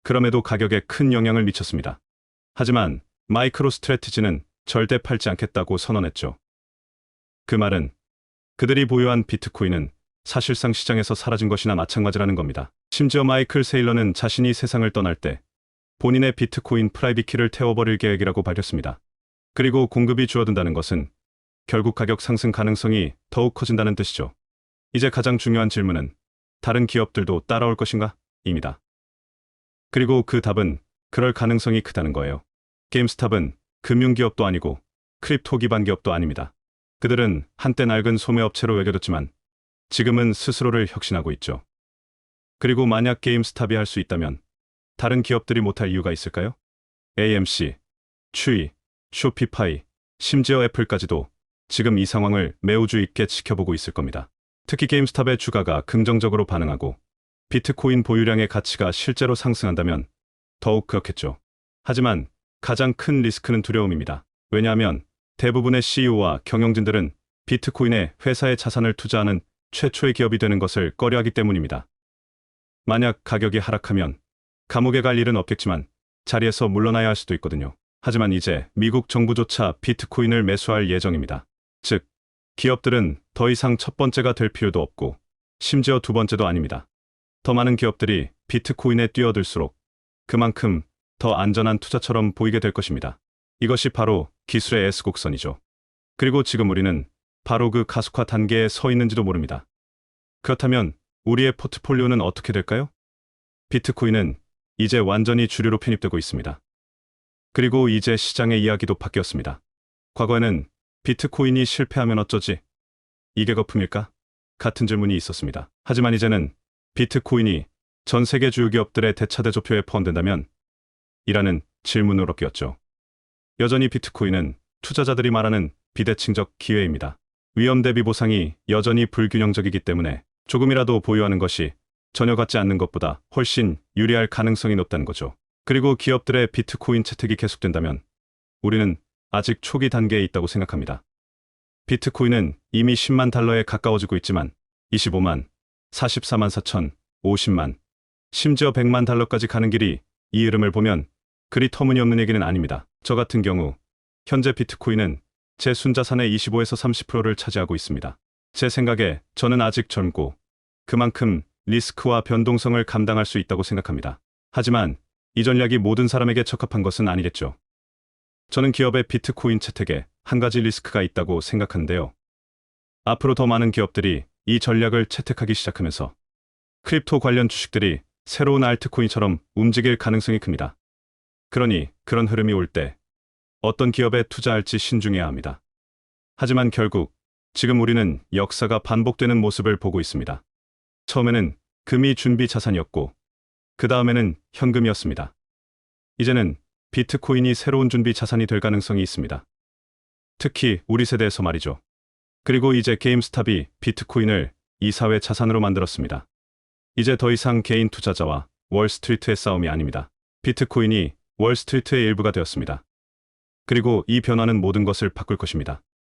그럼에도 가격에 큰 영향을 미쳤습니다. 하지만 마이크로 스트래티지는 절대 팔지 않겠다고 선언했죠. 그 말은 그들이 보유한 비트코인은 사실상 시장에서 사라진 것이나 마찬가지라는 겁니다. 심지어 마이클 세일러는 자신이 세상을 떠날 때 본인의 비트코인 프라이빗 키를 태워버릴 계획이라고 밝혔습니다. 그리고 공급이 줄어든다는 것은 결국 가격 상승 가능성이 더욱 커진다는 뜻이죠. 이제 가장 중요한 질문은 다른 기업들도 따라올 것인가? 입니다. 그리고 그 답은 그럴 가능성이 크다는 거예요. 게임스탑은 금융기업도 아니고 크립토 기반 기업도 아닙니다. 그들은 한때 낡은 소매업체로 여겨졌지만 지금은 스스로를 혁신하고 있죠. 그리고 만약 게임스탑이 할 수 있다면 다른 기업들이 못할 이유가 있을까요? AMC, 추이, 쇼피파이, 심지어 애플까지도 지금 이 상황을 매우 주의 깊게 지켜보고 있을 겁니다. 특히 게임스탑의 주가가 긍정적으로 반응하고 비트코인 보유량의 가치가 실제로 상승한다면 더욱 그렇겠죠. 하지만 가장 큰 리스크는 두려움입니다. 왜냐하면 대부분의 CEO와 경영진들은 비트코인에 회사의 자산을 투자하는 최초의 기업이 되는 것을 꺼려하기 때문입니다. 만약 가격이 하락하면 감옥에 갈 일은 없겠지만 자리에서 물러나야 할 수도 있거든요. 하지만 이제 미국 정부조차 비트코인을 매수할 예정입니다. 즉, 기업들은 더 이상 첫 번째가 될 필요도 없고 심지어 두 번째도 아닙니다. 더 많은 기업들이 비트코인에 뛰어들수록 그만큼 더 안전한 투자처럼 보이게 될 것입니다. 이것이 바로 기술의 S곡선이죠. 그리고 지금 우리는 바로 그 가속화 단계에 서 있는지도 모릅니다. 그렇다면 우리의 포트폴리오는 어떻게 될까요? 비트코인은 이제 완전히 주류로 편입되고 있습니다. 그리고 이제 시장의 이야기도 바뀌었습니다. 과거에는 비트코인이 실패하면 어쩌지? 이게 거품일까? 같은 질문이 있었습니다. 하지만 이제는 비트코인이 전 세계 주요 기업들의 대차대조표에 포함된다면? 이라는 질문으로 바뀌었죠. 여전히 비트코인은 투자자들이 말하는 비대칭적 기회입니다. 위험 대비 보상이 여전히 불균형적이기 때문에 조금이라도 보유하는 것이 전혀 같지 않는 것보다 훨씬 유리할 가능성이 높다는 거죠. 그리고 기업들의 비트코인 채택이 계속된다면 우리는 아직 초기 단계에 있다고 생각합니다. 비트코인은 이미 10만 달러에 가까워지고 있지만 25만, 44만 4천, 50만, 심지어 100만 달러까지 가는 길이 이 흐름을 보면 그리 터무니없는 얘기는 아닙니다. 저 같은 경우 현재 비트코인은 제 순자산의 25에서 30%를 차지하고 있습니다. 제 생각에 저는 아직 젊고 그만큼 리스크와 변동성을 감당할 수 있다고 생각합니다. 하지만 이 전략이 모든 사람에게 적합한 것은 아니겠죠. 저는 기업의 비트코인 채택에 한 가지 리스크가 있다고 생각하는데요. 앞으로 더 많은 기업들이 이 전략을 채택하기 시작하면서 크립토 관련 주식들이 새로운 알트코인처럼 움직일 가능성이 큽니다. 그러니 그런 흐름이 올 때 어떤 기업에 투자할지 신중해야 합니다. 하지만 결국 지금 우리는 역사가 반복되는 모습을 보고 있습니다. 처음에는 금이 준비 자산이었고 그 다음에는 현금이었습니다. 이제는 비트코인이 새로운 준비 자산이 될 가능성이 있습니다. 특히 우리 세대에서 말이죠. 그리고 이제 게임스탑이 비트코인을 이사회 자산으로 만들었습니다. 이제 더 이상 개인 투자자와 월스트리트의 싸움이 아닙니다. 비트코인이 월스트리트의 일부가 되었습니다. 그리고 이 변화는 모든 것을 바꿀 것입니다.